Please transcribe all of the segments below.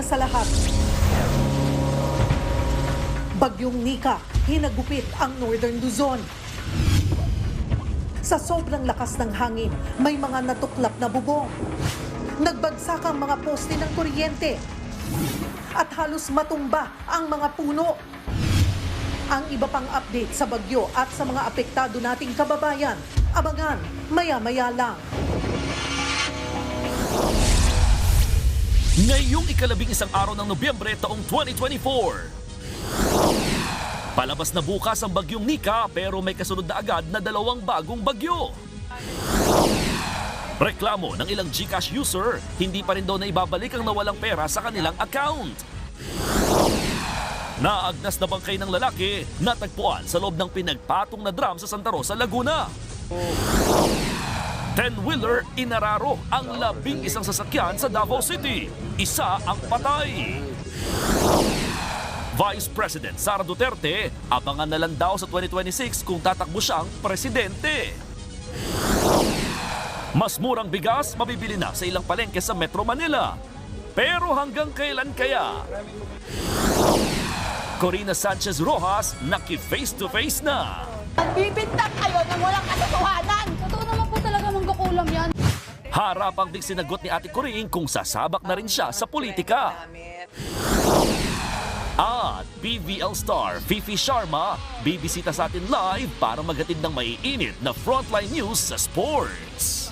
una sa lahat, Bagyong Nika, hinagupit ang Northern Luzon. Sa sobrang lakas ng hangin, may mga natuklap na bubong. Nagbagsak ang mga poste ng kuryente. At halos matumba ang mga puno. Ang iba pang update sa bagyo at sa mga apektado nating kababayan, abangan maya-maya lang. Ngayong ika-11 araw ng Nobyembre taong 2024. Palabas na bukas ang Bagyong Nika pero may kasunod na agad na dalawang bagong bagyo. Reklamo ng ilang GCash user, hindi pa rin daw na ibabalik ang nawalang pera sa kanilang account. Naagnas na bangkay ng lalaki, natagpuan sa loob ng pinagpatong na drum sa Santa Rosa, Laguna. 10-wheeler inararo ang 11 sasakyan sa Davao City. Isa ang patay. Vice President Sara Duterte, abangan na lang daw sa 2026 kung tatakbo siyang presidente. Mas murang bigas mabibili na sa ilang palengke sa Metro Manila. Pero hanggang kailan kaya? Corina Sanchez Rojas naki-face-to-face na. Nagbibintang kayo ng walang katotohanan. Totoo naman po talaga mangkukulam yan. Harapang ding sinagot ni Ate Coring kung sasabak na rin siya sa politika. At PVL star Fifi Sharma bibisita sa atin live para maghatid ng maiinit na frontline news sa sports.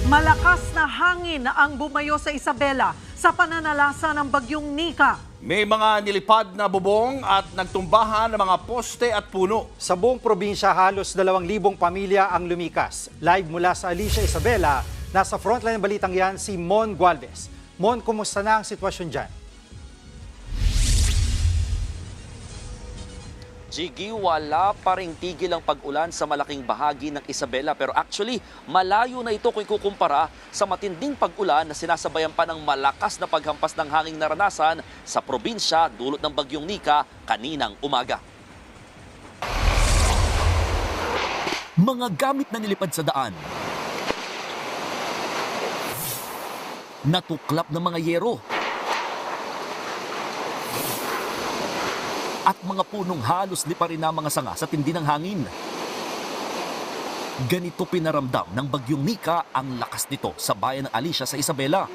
Malakas na hangin ang bumayo sa Isabela sa pananalasa ng Bagyong Nika. May mga nilipad na bubong at nagtumbahan ng mga poste at puno. Sa buong probinsya, halos 2,000 pamilya ang lumikas. Live mula sa Alicia, Isabela, nasa frontline ng balitang yan si Mon Gualvez. Mon, kumusta na ang sitwasyon dyan? Jiggy, wala pa ring tigil ang pag-ulan sa malaking bahagi ng Isabela. Pero actually, malayo na ito kung ikukumpara sa matinding pag-ulan na sinasabayan pa ng malakas na paghampas ng hanging naranasan sa probinsya dulot ng Bagyong Nika kaninang umaga. Mga gamit na nilipad sa daan. Natuklap ng mga yero. At mga punong halos liparin na mga sanga sa tindi ng hangin. Ganito pinaramdam ng Bagyong Nika ang lakas nito sa bayan ng Alicia sa Isabela.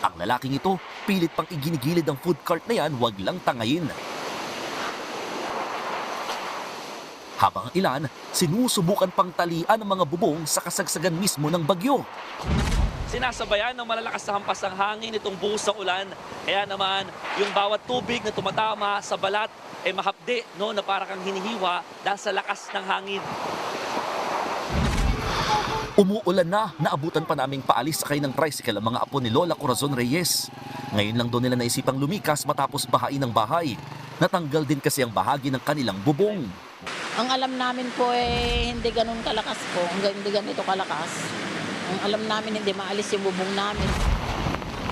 Ang lalaking ito, pilit pang iginigilid ang food cart na yan, wag lang tangayin. Habang ang ilan, sinusubukan pang talian ang mga bubong sa kasagsagan mismo ng bagyo. Sinasabayan ng malalakas na hampas ng hangin itong buhos ng ulan. Kaya naman, yung bawat tubig na tumatama sa balat ay mahapde, no, na para kang hinihiwa dahil sa lakas ng hangin. Umuulan na, naabutan pa naming paalis sakay ng tricycle ang mga apo ni Lola Corazon Reyes. Ngayon lang doon nila naisipang lumikas matapos bahain ng bahay. Natanggal din kasi ang bahagi ng kanilang bubong. Ang alam namin po hindi ganun kalakas po, hindi ganito kalakas. Ang alam namin hindi maalis yung bubong namin.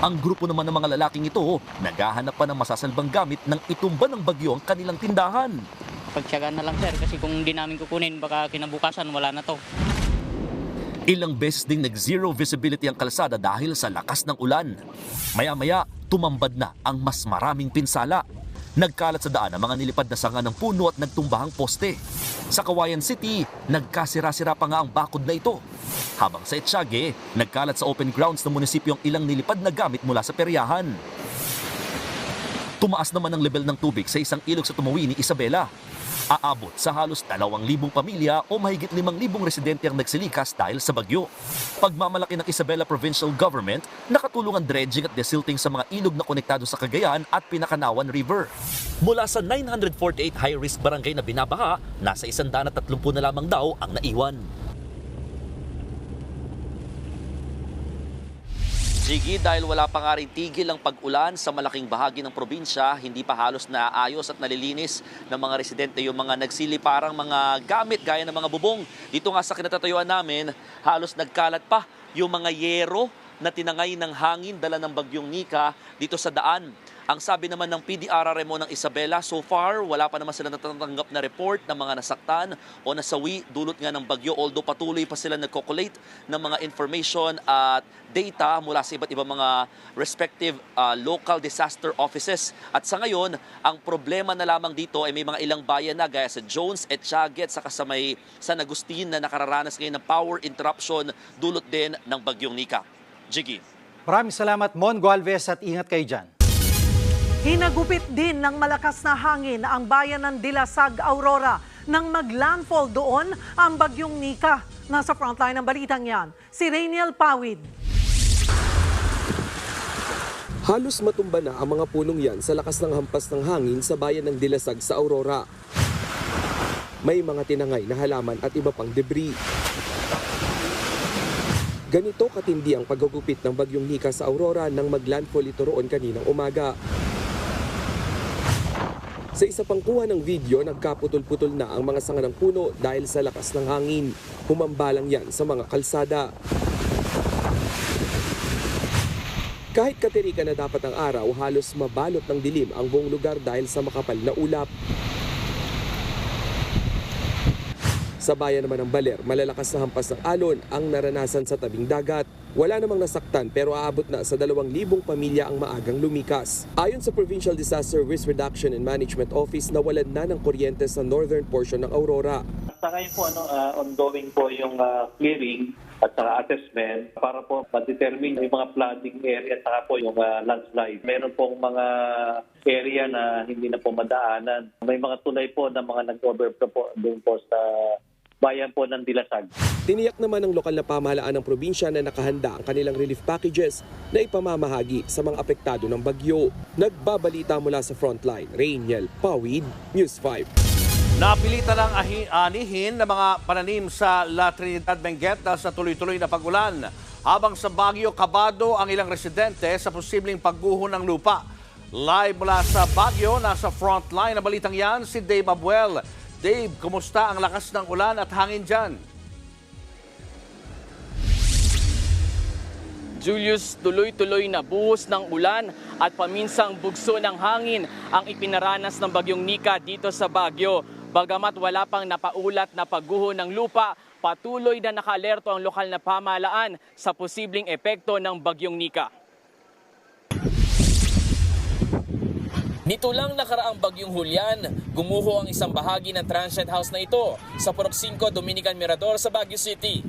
Ang grupo naman ng mga lalaking ito, naghahanap pa ng masasalbang gamit nang itumba ng bagyo ang kanilang tindahan. Pagtiyagaan na lang sir kasi kung hindi namin kukunin baka kinabukasan wala na to. Ilang beses ding nag-zero visibility ang kalsada dahil sa lakas ng ulan. Maya-maya, tumambad na ang mas maraming pinsala. Nagkalat sa daan ang mga nilipad na sanga ng puno at nagtumbahang poste. Sa Kawayan City, nagkasira-sira pa nga ang bakod na ito. Habang sa Etxage, nagkalat sa open grounds ng munisipyo ang ilang nilipad na gamit mula sa peryahan. Tumaas naman ang level ng tubig sa isang ilog sa Tumawini, Isabela. Aabot sa halos 2,000 pamilya o mahigit 5,000 residente ang nagsilikas dahil sa bagyo. Pagmamalaki ng Isabela Provincial Government, nakatulong ang dredging at desilting sa mga ilog na konektado sa Cagayan at Pinakanawan River. Mula sa 948 high-risk barangay na binabaha, nasa 130 na lamang daw ang naiwan. Jiggy, dahil wala pa nga rin tigil ang pag-ulan sa malaking bahagi ng probinsya, hindi pa halos naayos at nalilinis ng mga residente yung mga nagsiliparang mga gamit gaya ng mga bubong. Dito nga sa kinatatayuan namin, halos nagkalat pa yung mga yero na tinangay ng hangin dala ng bagyong Nika dito sa daan. Ang sabi naman ng PDRRMO ng Isabela, so far wala pa naman sila natatanggap na report ng mga nasaktan o nasawi dulot nga ng bagyo, although patuloy pa sila nagko-collate ng mga information at data mula sa iba't ibang mga respective local disaster offices. At sa ngayon, ang problema na lamang dito ay may mga ilang bayan na gaya sa Jones, Etchaget, saka sa may San Agustin na nakararanas ngayon ng power interruption dulot din ng bagyong Nika. Jiggy. Maraming salamat, Mon Gualvez, at ingat kayo dyan. Hinagupit din ng malakas na hangin ang bayan ng Dilasag, Aurora. Nang mag-landfall doon ang bagyong Nika. Nasa frontline ng balitang yan, si Rainiel Pawid. Halos matumba na ang mga punong yan sa lakas ng hampas ng hangin sa bayan ng Dilasag sa Aurora. May mga tinangay na halaman at iba pang debris. Ganito katindi ang paggugupit ng bagyong Nika sa Aurora nang mag-landfall ito roon kaninang umaga. Sa isa pang kuha ng video, nagkaputol-putol na ang mga sanga ng puno dahil sa lakas ng hangin. Humambalang yan sa mga kalsada. Kahit katirika na dapat ang araw, halos mabalot ng dilim ang buong lugar dahil sa makapal na ulap. Sa bayan naman ng Baler, malalakas na hampas ng alon ang naranasan sa tabing dagat. Wala namang nasaktan pero aabot na sa 2,000 pamilya ang maagang lumikas. Ayon sa Provincial Disaster Risk Reduction and Management Office, nawalan na ng kuryente sa northern portion ng Aurora. Sa ngayon po, ongoing po yung clearing at saka assessment para po ma-determine yung mga flooding area at saka po yung landslide. Meron pong mga area na hindi na po madaanan. May mga tulay po na mga nag-overflow po doon po sa bayan po ng Dilasag. Tiniyak naman ng lokal na pamahalaan ng probinsya na nakahanda ang kanilang relief packages na ipamamahagi sa mga apektado ng bagyo. Nagbabalita mula sa frontline, Rainiel Pawid, News 5. Napilitan ng anihin ng mga pananim sa La Trinidad Benguet dahil sa tuloy-tuloy na pag-ulan. Habang sa Baguio, kabado ang ilang residente sa posibleng pagguho ng lupa. Live mula sa Baguio, nasa frontline na balitang yan, si Dave Abuel. Dave, kumusta ang lakas ng ulan at hangin dyan? Julius, tuloy-tuloy na buhos ng ulan at paminsang bugso ng hangin ang ipinaranas ng bagyong Nika dito sa Baguio. Bagamat wala pang napaulat na pagguho ng lupa, patuloy na naka-alerto ang lokal na pamahalaan sa posibleng epekto ng bagyong Nika. Nito lang nakaraang bagyong Julian, gumuho ang isang bahagi ng transient house na ito sa Purok 5 Dominican Mirador sa Baguio City.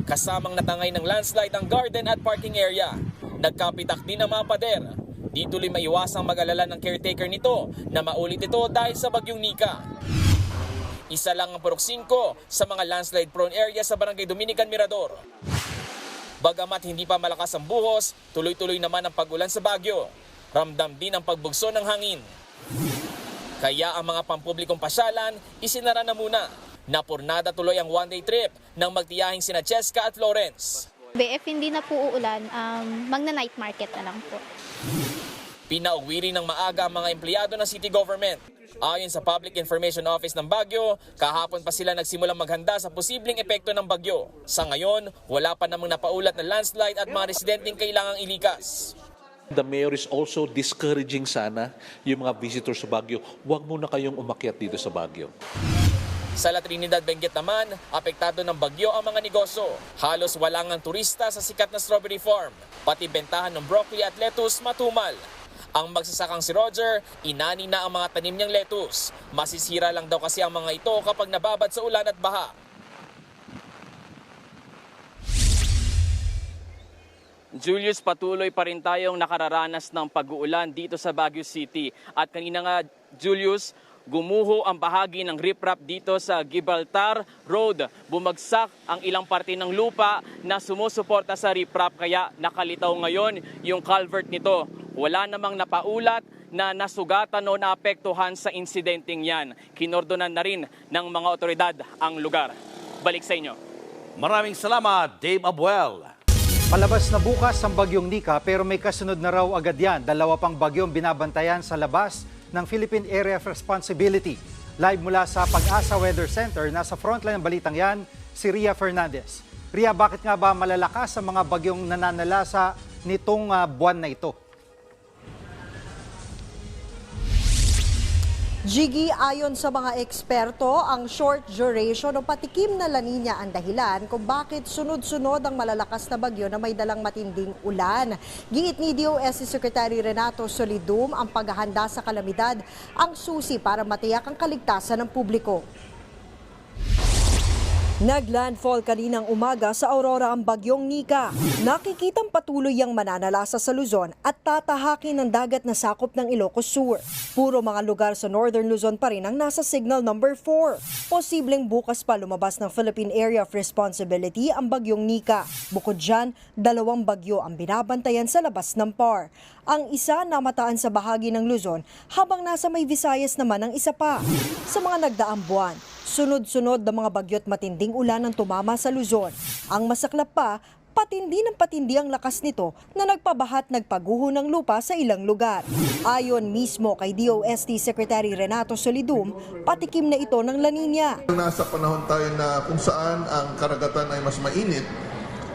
Kasamang natangay ng landslide ang garden at parking area. Nagkapitak din ang mga pader. Di tuloy maiwasang mag-alala ng caretaker nito na maulit ito dahil sa bagyong Nika. Isa lang ang Purok 5 sa mga landslide-prone area sa Barangay Dominican Mirador. Bagamat hindi pa malakas ang buhos, tuloy-tuloy naman ang pag-ulan sa Baguio. Ramdam din ang pagbugso ng hangin. Kaya ang mga pampublikong pasyalan, isinara na muna. Napurnada tuloy ang one-day trip ng magtiyahing sina Cheska at Florence. If hindi na po uulan, magna-night market na lang po. Pinauwi rin ng maaga ang mga empleyado ng city government. Ayon sa Public Information Office ng Baguio, kahapon pa sila nagsimulang maghanda sa posibleng epekto ng bagyo. Sa ngayon, wala pa namang napaulat na landslide at mga residenteng kailangang ilikas. The mayor is also discouraging sana yung mga visitors sa Baguio. Huwag muna kayong umakyat dito sa Baguio. Sa La Trinidad Benguet naman, apektado ng bagyo ang mga negosyo. Halos wala ngang turista sa sikat na strawberry farm. Pati bentahan ng broccoli at lettuce matumal. Ang magsasakang si Roger, inani na ang mga tanim niyang lettuce. Masisira lang daw kasi ang mga ito kapag nababad sa ulan at baha. Julius, patuloy pa rin tayong nakararanas ng pag-uulan dito sa Baguio City. At kanina nga, Julius, gumuho ang bahagi ng riprap dito sa Gibraltar Road. Bumagsak ang ilang parte ng lupa na sumusuporta sa riprap kaya nakalitaw ngayon yung culvert nito. Wala namang napaulat na nasugatan o naapektuhan sa insidenteng yan. Kinordonan na rin ng mga otoridad ang lugar. Balik sa inyo. Maraming salamat, Dave Abuel. Palabas na bukas ang bagyong Nika pero may kasunod na raw agad yan. 2 pang bagyong binabantayan sa labas ng Philippine Area of Responsibility. Live mula sa Pag-asa Weather Center, nasa frontline ng balitang yan, si Ria Fernandez. Ria, bakit nga ba malalakas ang mga bagyong nananalasa nitong buwan na ito? Jiggy, ayon sa mga eksperto, ang short duration o patikim na La Nina ang dahilan kung bakit sunod-sunod ang malalakas na bagyo na may dalang matinding ulan. Giit ni DOST Secretary Renato Solidum, ang paghahanda sa kalamidad ang susi para matiyak ang kaligtasan ng publiko. Naglandfall kaninang umaga sa Aurora ang bagyong Nika. Nakikitang patuloy ang mananalasa sa Luzon at tatahakin ng dagat na sakop ng Ilocos Sur. Puro mga lugar sa Northern Luzon pa rin ang nasa signal number 4. Posibleng bukas pa lumabas ng Philippine Area of Responsibility ang bagyong Nika. Bukod dyan, 2 bagyo ang binabantayan sa labas ng PAR. Ang isa namataan sa bahagi ng Luzon habang nasa may Visayas naman ang isa pa. Sa mga nagdaang buwan, sunod-sunod na mga bagyo't matinding ulan ang tumama sa Luzon. Ang masaklap pa, patindi ng patindi ang lakas nito na nagpabahat nagpaguho ng lupa sa ilang lugar. Ayon mismo kay DOST Secretary Renato Solidum, patikim na ito ng La Nina. Nasa panahon tayo na kung saan ang karagatan ay mas mainit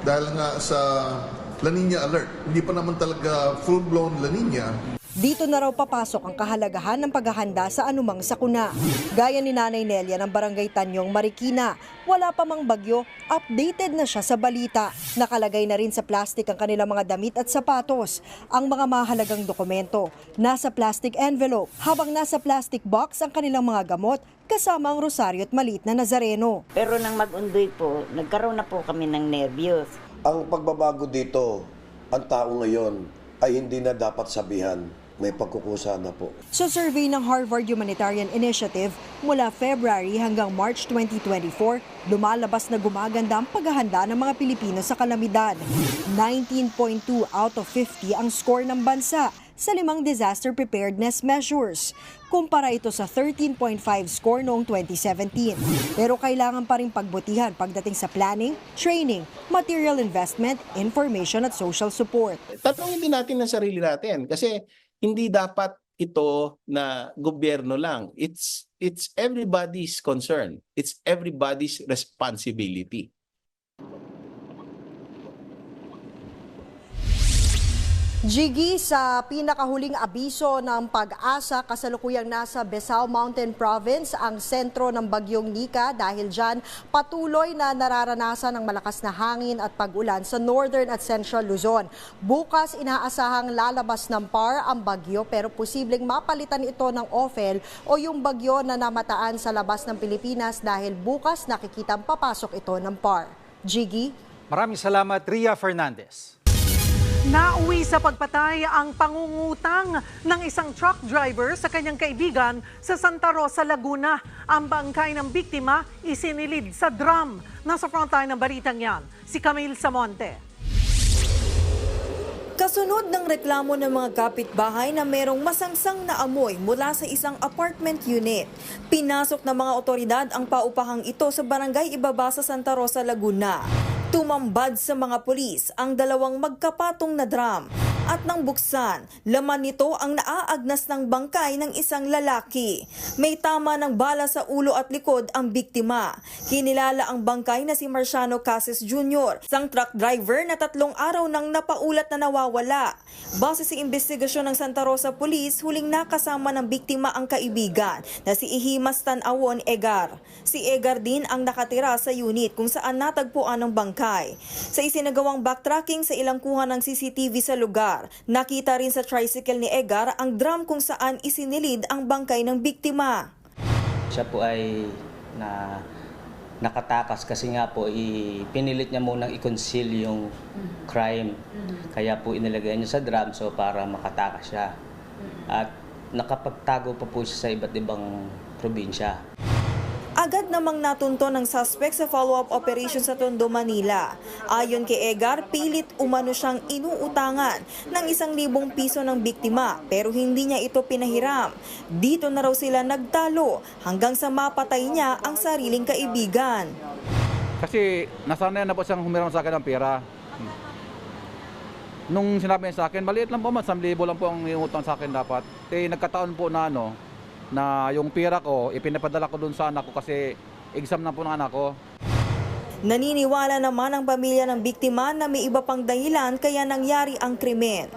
dahil nga sa La Nina alert. Hindi pa naman talaga full-blown La Nina. Dito na raw papasok ang kahalagahan ng paghahanda sa anumang sakuna. Gaya ni Nanay Nelia ng Barangay Tanyong, Marikina, wala pa mang bagyo, updated na siya sa balita. Nakalagay na rin sa plastic ang kanilang mga damit at sapatos. Ang mga mahalagang dokumento, nasa plastic envelope, habang nasa plastic box ang kanilang mga gamot, kasama ang rosaryo at maliit na Nazareno. Pero nang mag-undoy po, nagkaroon na po kami ng nervyos. Ang pagbabago dito, ang tao ngayon ay hindi na dapat sabihan. May pagkukusa na po. Sa survey ng Harvard Humanitarian Initiative, mula February hanggang March 2024, lumalabas na gumaganda ang paghahanda ng mga Pilipino sa kalamidad. 19.2 out of 50 ang score ng bansa sa 5 disaster preparedness measures. Kumpara ito sa 13.5 score noong 2017. Pero kailangan pa rin pagbutihan pagdating sa planning, training, material investment, information at social support. Tatanungin din natin ang sarili natin kasi hindi dapat ito na gobyerno lang. It's everybody's concern. It's everybody's responsibility. Jiggy, sa pinakahuling abiso ng Pag-asa, kasalukuyang nasa Besao Mountain Province ang sentro ng bagyong Nika dahil dyan patuloy na nararanasan ng malakas na hangin at pag-ulan sa Northern at Central Luzon. Bukas inaasahang lalabas ng PAR ang bagyo pero posibleng mapalitan ito ng OFEL o yung bagyo na namataan sa labas ng Pilipinas dahil bukas nakikitang papasok ito ng PAR. Jiggy? Maraming salamat, Ria Fernandez. Nauwi sa pagpatay ang pangungutang ng isang truck driver sa kanyang kaibigan sa Santa Rosa, Laguna. Ang bangkay ng biktima isinilid sa drum. Nasa frontline ng balitang yan, si Camille Samonte. Kasunod ng reklamo ng mga kapitbahay na merong masangsang na amoy mula sa isang apartment unit. Pinasok ng mga otoridad ang paupahang ito sa barangay Ibaba sa Santa Rosa, Laguna. Tumambad sa mga pulis ang 2 magkapatong na drum at nang buksan, laman nito ang naaagnas ng bangkay ng isang lalaki. May tama ng bala sa ulo at likod ang biktima. Kinilala ang bangkay na si Marciano Cases Jr., isang truck driver na 3 araw nang napaulat na nawawala. Base sa investigasyon ng Santa Rosa Police, huling nakasama ng biktima ang kaibigan na si Ihimas Tanawon Egar. Si Egar din ang nakatira sa unit kung saan natagpuan ang bangkay. Sa isinagawang backtracking sa ilang kuha ng CCTV sa lugar, nakita rin sa tricycle ni Egar ang drum kung saan isinilid ang bangkay ng biktima. Siya po ay nakatakas kasi nga po pinilit niya munang i-conceal yung crime. Kaya po inilagay niya sa drum so para makatakas siya. At nakapagtago pa po siya sa iba't ibang probinsya. Agad namang natunto ng suspect sa follow-up operation sa Tondo, Manila. Ayon kay Egar, pilit umano siyang inuutangan ng 1,000 piso ng biktima pero hindi niya ito pinahiram. Dito na raw sila nagtalo hanggang sa mapatay niya ang sariling kaibigan. Kasi nasanay na po siyang humiram sa akin ng pera. Nung sinabi niya sa akin, maliit lang po, 1,000 lang po ang iutang sa akin dapat. Nagkataon po na na yung pira ko, ipinapadala ko dun sa anak ko kasi exam na po ng anak ko. Naniniwala naman ang pamilya ng biktima na may iba pang dahilan kaya nangyari ang krimen.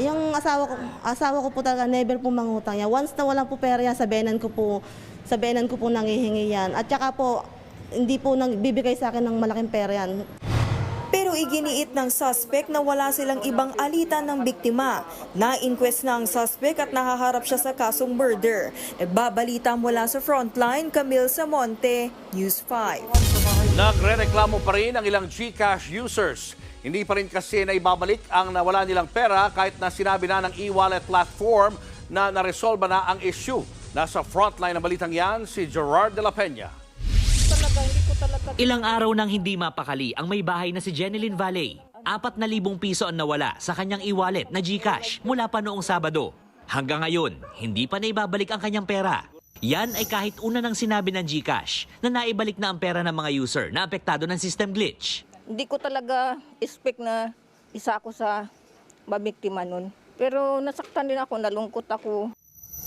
Yung asawa ko po talaga never po mangutang yan. Once na walang po pera yan, sa benan ko po nangihingi yan. At saka po, hindi po bibigay sa akin ng malaking pera yan. Pero iginiit ng suspect na wala silang ibang alitan ng biktima. Na-inquest na ang suspect at nakaharap siya sa kasong murder. Nagbabalita mula sa Frontline, Camille Samonte, News 5. Nagre-reklamo pa rin ang ilang GCash users. Hindi pa rin kasi naibabalik ang nawala nilang pera kahit na sinabi na ng e-wallet platform na naresolba na ang issue. Nasa Frontline ng balitang yan, si Gerard de la Peña. Ilang araw nang hindi mapakali ang may bahay na si Jeneline Valley. 4,000 piso ang nawala sa kanyang e-wallet na GCash mula pa noong Sabado. Hanggang ngayon, hindi pa naibabalik ang kanyang pera. Yan ay kahit una nang sinabi ng GCash na naibalik na ang pera ng mga user na apektado ng system glitch. Hindi ko talaga expect na isa ako sa mabiktima nun. Pero nasaktan din ako, nalungkot ako.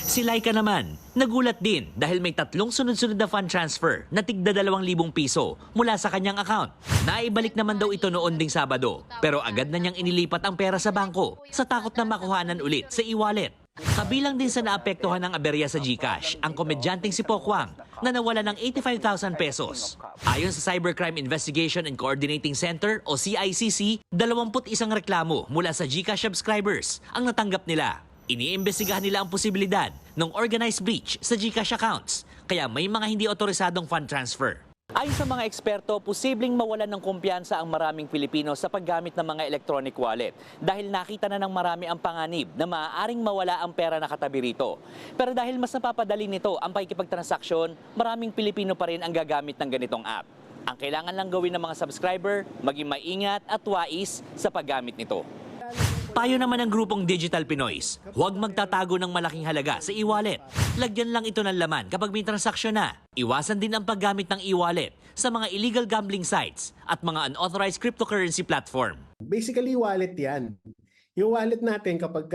Si Laika naman, nagulat din dahil may 3 sunod-sunod na fund transfer na tigda 2,000 piso mula sa kanyang account. Naibalik naman daw ito noon ding Sabado, pero agad na niyang inilipat ang pera sa bangko sa takot na makuhanan ulit sa e-wallet. Kabilang din sa naapektuhan ng aberya sa GCash ang komedyanteng si Pokwang na nawala ng 85,000 pesos. Ayon sa Cybercrime Investigation and Coordinating Center o CICC, 21 reklamo mula sa GCash subscribers ang natanggap nila. Iniimbestigahan nila ang posibilidad ng organized breach sa GCash accounts, kaya may mga hindi otorisadong fund transfer. Ayon sa mga eksperto, posibleng mawalan ng kumpiyansa ang maraming Pilipino sa paggamit ng mga electronic wallet dahil nakita na ng marami ang panganib na maaaring mawala ang pera na katabi rito. Pero dahil mas napapadali nito ang pakikipagtransaksyon, maraming Pilipino pa rin ang gagamit ng ganitong app. Ang kailangan lang gawin ng mga subscriber, maging maingat at wais sa paggamit nito. Payo naman ng grupong Digital Pinoys, huwag magtatago ng malaking halaga sa e-wallet. Lagyan lang ito ng laman kapag may transaksyon na. Iwasan din ang paggamit ng e-wallet sa mga illegal gambling sites at mga unauthorized cryptocurrency platform. Basically, wallet yan. Yung wallet natin kapag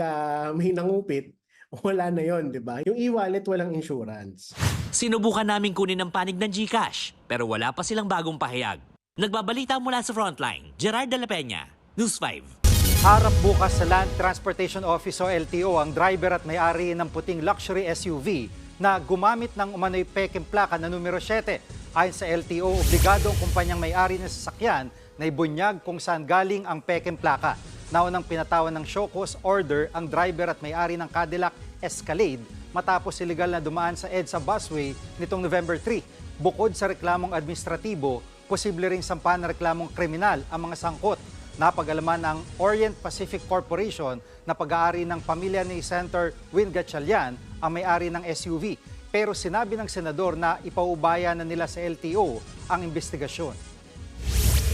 may nangupit, wala na yon, di ba? Yung e-wallet walang insurance. Sinubukan namin kunin ang panig ng GCash, pero wala pa silang bagong pahayag. Nagbabalita mula sa Frontline, Gerard de la Peña, News 5. Harap bukas sa Land Transportation Office o LTO ang driver at may-ari ng puting luxury SUV na gumamit ng umano'y peking plaka na numero 7. Ayon sa LTO, obligado ang kumpanyang may-ari ng sasakyan na ibunyag kung saan galing ang peking plaka. Naunang pinatawan ng show cause order ang driver at may-ari ng Cadillac Escalade matapos iligal na dumaan sa EDSA busway nitong November 3. Bukod sa reklamong administratibo, posible ring sampahan na reklamong kriminal ang mga sangkot. Napag-alaman ng Orient Pacific Corporation na pag-aari ng pamilya ni Senator Win Gatchalian ang may-ari ng SUV. Pero sinabi ng senador na ipaubaya na nila sa LTO ang investigasyon.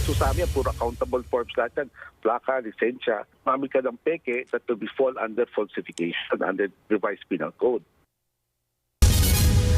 So sabi yan, puro accountable forms lahat yan. Plaka, lisensya, mamig ka ng peke that will be fall under falsification under revised penal code.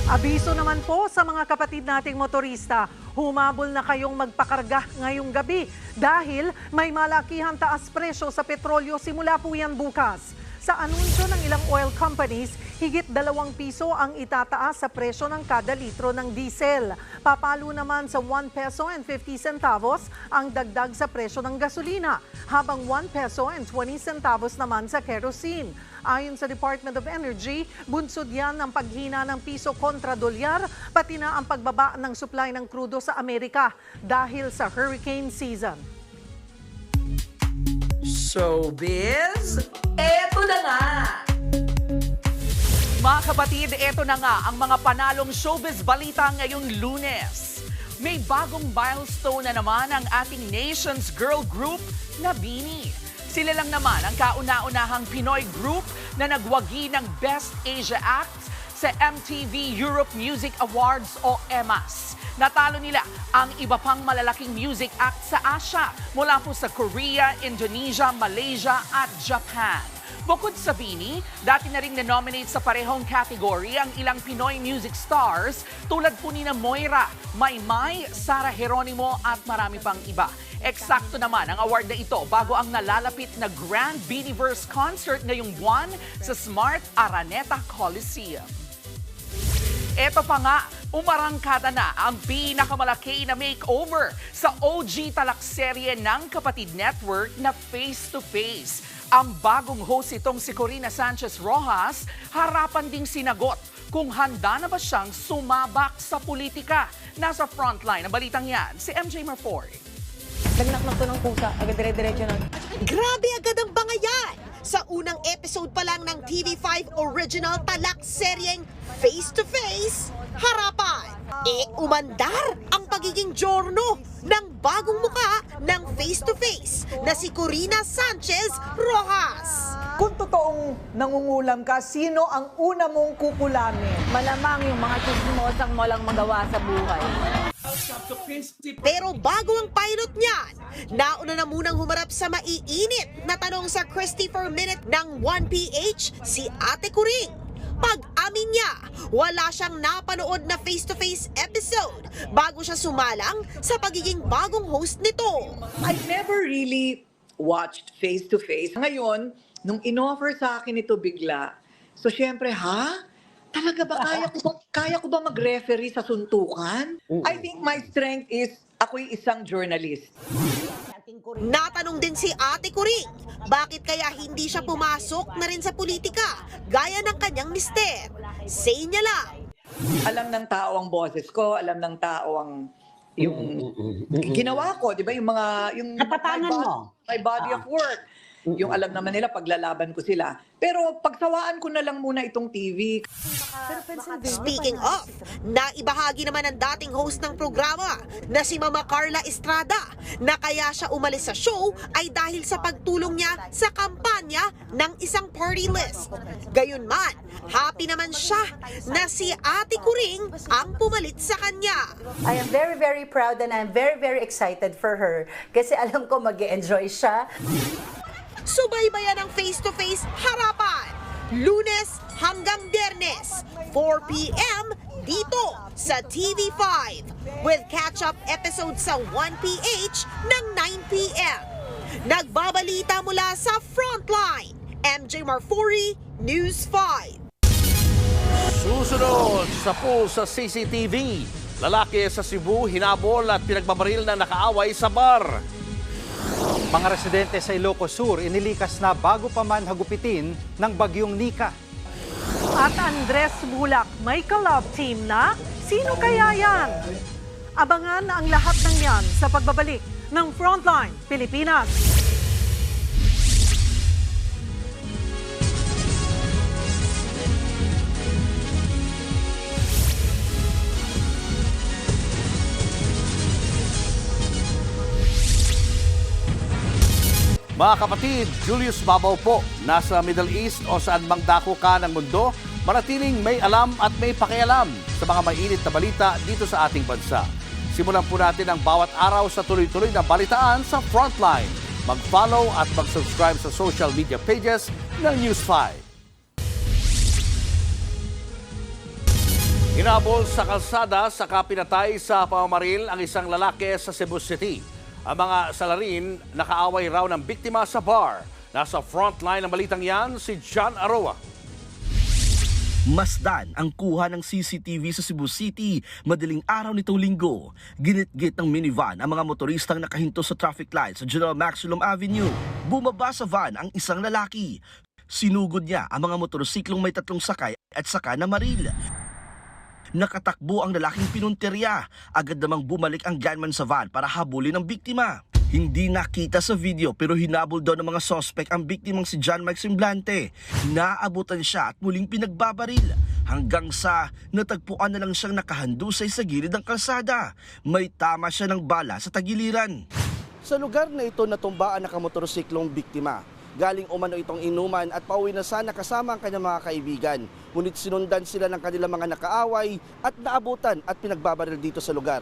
Abiso naman po sa mga kapatid nating motorista, humabol na kayong magpakarga ngayong gabi dahil may malakihang taas presyo sa petrolyo simula po yan bukas. Sa anunsyo ng ilang oil companies, higit 2 piso ang itataas sa presyo ng kada litro ng diesel. Papalo naman sa 1 peso and 50 centavos ang dagdag sa presyo ng gasolina, habang 1 peso and 20 centavos naman sa kerosene. Ayon sa Department of Energy, bunsod yan ng paghina ng piso kontra dolyar, pati na ang pagbaba ng supply ng krudo sa Amerika dahil sa hurricane season. Showbiz, eto na nga! Mga kapatid, eto na nga ang mga panalong showbiz balita ngayong Lunes. May bagong milestone na naman ang ating nation's girl group na BINI. Sila lang naman ang kauna-unahang Pinoy group na nagwagi ng Best Asia Act sa MTV Europe Music Awards o EMAs. Natalo nila ang iba pang malalaking music act sa Asia mula po sa Korea, Indonesia, Malaysia at Japan. Bukod sa Bini, dati na rin na-nominate sa parehong category ang ilang Pinoy music stars tulad po ni Moira, Maymay, Sara Geronimo at marami pang iba. Eksakto naman ang award na ito bago ang nalalapit na Grand Biniverse concert ngayong buwan sa Smart Araneta Coliseum. Ito pa nga, umarangkada na ang pinakamalaki na makeover sa OG talakserye ng Kapatid Network na Face to Face. Ang bagong host itong si Corina Sanchez Rojas, harapan ding sinagot kung handa na ba siyang sumabak sa politika. Nasa frontline ang balitang yan, si MJ Marfori. Nagnaknak to ng pusa, agad dire-diretso na. Grabe agad ang bangayan! Sa unang episode pa lang ng TV5 original talak seryeng Face to Face, harapan. Umandar ang pagiging giorno ng bagong muka ng Face to Face na si Corina Sanchez Rojas. Kung totoong nangungulam ka, sino ang una mong kukulamin? Malamang yung mga chismosang walang magawa sa buhay. Pero bago ang pilot niyan, nauna na munang humarap sa maiinit na tanong sa Christopher Minute ng 1PH si Ate Kuring. Pag-amin niya, wala siyang napanood na face-to-face episode bago siya sumalang sa pagiging bagong host nito. I never really watched Face to Face. Ngayon, nung in-offer sa akin ito bigla, so syempre, talaga ba kaya ko ba mag-referee sa suntukan? I think my strength is ako'y isang journalist. Natanong din si Ate Kuring, bakit kaya hindi siya pumasok na rin sa politika gaya ng kanyang mister? Say niya lang. Alam ng tao ang boses ko, alam ng tao ang yung ginawa ko, di ba? Yung mga my body of work. Yung alam naman nila, paglalaban ko sila. Pero pagsawaan ko na lang muna itong TV. Speaking of, naibahagi naman ng dating host ng programa na si Mama Carla Estrada na kaya siya umalis sa show ay dahil sa pagtulong niya sa kampanya ng isang party list. Gayunman, happy naman siya na si Ate Kuring ang pumalit sa kanya. I am very, very proud and I'm very, very excited for her kasi alam ko mag-e-enjoy siya. Subaybayan ang face-to-face harapan. Lunes hanggang Biyernes, 4 p.m. dito sa TV5 with catch-up episode sa 1PH ng 9 p.m. Nagbabalita mula sa Frontline, MJ Marfori, News 5. Susunod sa pool sa CCTV, lalaki sa Cebu hinabol at pinagbabaril na nakaaway sa bar. Mga residente sa Ilocos Sur inilikas na bago pa man hagupitin ng bagyong Nika. At Andres Bulak, may collab team na? Sino kaya yan? Abangan ang lahat ng yan sa pagbabalik ng Frontline Pilipinas. Mga kapatid, Julius Babaw po, nasa Middle East o saan mang dako ka ng mundo, manatiling may alam at may pakialam sa mga mainit na balita dito sa ating bansa. Simulan po natin ang bawat araw sa tuloy-tuloy na balitaan sa Frontline. Mag-follow at mag-subscribe sa social media pages ng News 5. Hinabol sa kalsada sa pinatay sa pamamaril ang isang lalaki sa Cebu City. Ang mga salarin nakaaway raw ng biktima sa bar. Nasa frontline ng balitang yan, si John Aroa. Masdan ang kuha ng CCTV sa Cebu City madaling araw nitong linggo. Ginit-git ng minivan ang mga motoristang nakahinto sa traffic light sa General Maximum Avenue. Bumaba sa van ang isang lalaki. Sinugod niya ang mga motorsiklong may 3 sakay at saka na maril. Nakatakbo ang lalaking pinunterya. Agad namang bumalik ang gunman sa van para habulin ang biktima. Hindi nakita sa video pero hinabol daw ng mga sospek ang biktimang si John Mike Semblante. Naabutan siya at muling pinagbabaril. Hanggang sa natagpuan na lang siyang nakahandusay sa gilid ng kalsada. May tama siya ng bala sa tagiliran. Sa lugar na ito natumbaan ang nakamotorsiklong biktima. Galing umano itong inuman at pauwi na sana kasama ang kanyang mga kaibigan. Ngunit sinundan sila ng kanilang mga nakaaway at naabutan at pinagbabaril dito sa lugar.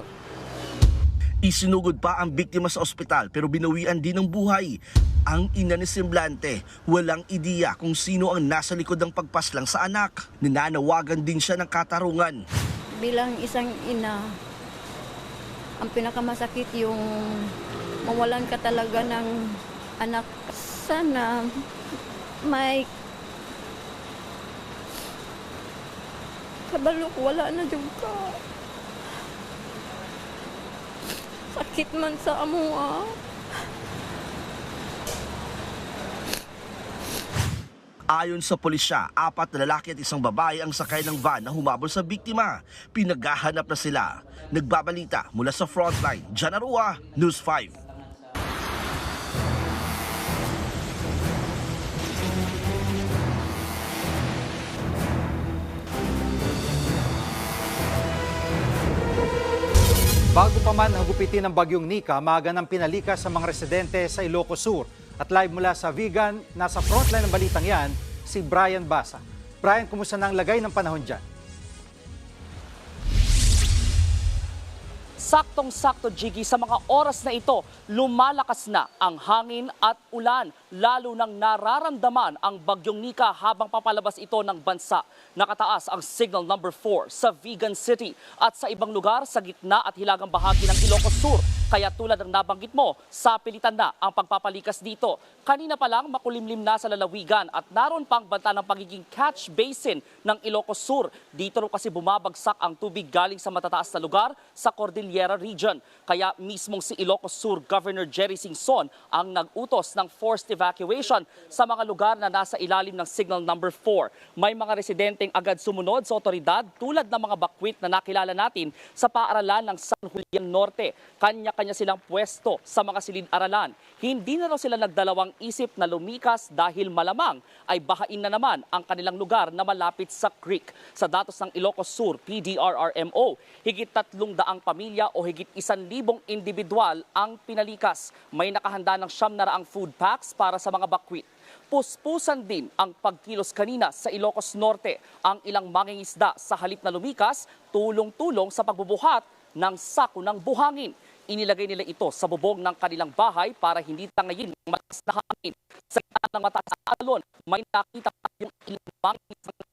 Isinugod pa ang biktima sa ospital pero binawian din ng buhay. Ang ina ni Semblante, walang ideya kung sino ang nasa likod ng pagpaslang sa anak. Nananawagan din siya ng katarungan. Bilang isang ina, ang pinakamasakit yung mawalan ka talaga ng anak. Sana may kabalo ko, wala na dyan ka. Sakit man sa amo. Ayon sa pulisya, 4 na lalaki at 1 babae ang sakay ng van na humabol sa biktima. Pinaghahanap na sila. Nagbabalita mula sa frontline, Jan Arua, News 5. Bago pa man hagupitin ng bagyong Nika, maaga ng pinalikas sa mga residente sa Ilocos Sur. At live mula sa Vigan, nasa frontline ng balitang yan, si Brian Basa. Brian, kumusta na ang lagay ng panahon dyan? Saktong-sakto, Jiggy, sa mga oras na ito, lumalakas na ang hangin at ulan, lalo nang nararamdaman ang bagyong Nika habang papalabas ito ng bansa. Nakataas ang signal number 4 sa Vigan City at sa ibang lugar sa gitna at hilagang bahagi ng Ilocos Sur. Kaya tulad ng nabanggit mo, sapilitan na ang pagpapalikas dito. Kanina pa lang makulimlim na sa lalawigan at naroon pang banta ng pagiging catch basin ng Ilocos Sur. Dito rin kasi bumabagsak ang tubig galing sa matataas na lugar sa Cordillera Region. Kaya mismong si Ilocos Sur Governor Jerry Singson ang nag-utos ng forced evacuation sa mga lugar na nasa ilalim ng signal number 4. May mga residenteng agad sumunod sa otoridad tulad ng mga bakwit na nakilala natin sa paaralan ng San Julian Norte. Kanya-kanya silang pwesto sa mga silid-aralan. Hindi na raw sila nagdalawang isip na lumikas dahil malamang ay bahain na naman ang kanilang lugar na malapit sa creek. Sa datos ng Ilocos Sur PDRRMO, higit 300 pamilya o higit 1,000 individual ang pinalikas. May nakahanda ng 900 food packs para sa mga bakwit. Puspusan din ang pagkilos kanina sa Ilocos Norte. Ang ilang mangingisda sa halip na lumikas, tulong-tulong sa pagbubuhat ng sako ng buhangin. Inilagay nila ito sa bubong ng kanilang bahay para hindi tangayin ng mataas na hangin. Sa gitna ng mataas na alon, may nakita yung ilang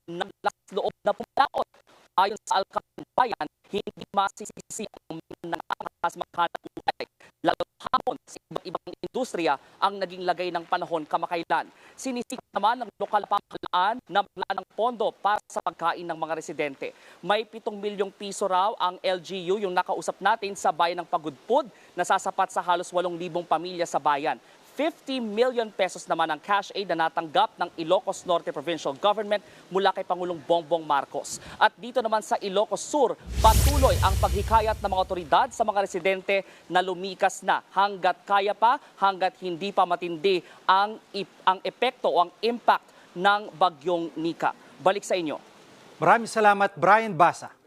ng lakas loob na pumalaot. Ayon sa Alcalde Bayan, hindi masisisi ang mga nakakatas makahanap buhay. Lalo hamon sa iba't ibang industriya ang naging lagay ng panahon kamakailan. Sinisik naman ng lokal pamahalaan na maglaan ng pondo para sa pagkain ng mga residente. May 7 milyong piso raw ang LGU yung nakausap natin sa bayan ng Pagudpud na sasapat sa halos 8,000 pamilya sa bayan. 50 million pesos naman ang cash aid na natanggap ng Ilocos Norte Provincial Government mula kay Pangulong Bongbong Marcos. At dito naman sa Ilocos Sur, patuloy ang paghikayat ng mga otoridad sa mga residente na lumikas na hanggat kaya pa, hanggat hindi pa matindi ang epekto o ang impact ng bagyong Nika. Balik sa inyo. Maraming salamat, Brian Basa.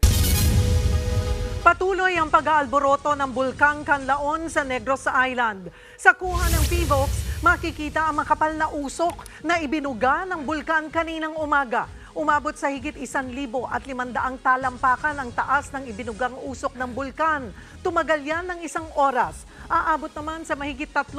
Patuloy ang pag-aalboroto ng Bulkang Canlaon sa Negros Island. Sa kuha ng PVOX, makikita ang makapal na usok na ibinuga ng bulkan kaninang umaga. Umabot sa higit 1,500 talampakan ang taas ng ibinugang usok ng bulkan. Tumagal yan ng 1 oras. Aabot naman sa mahigit 3,000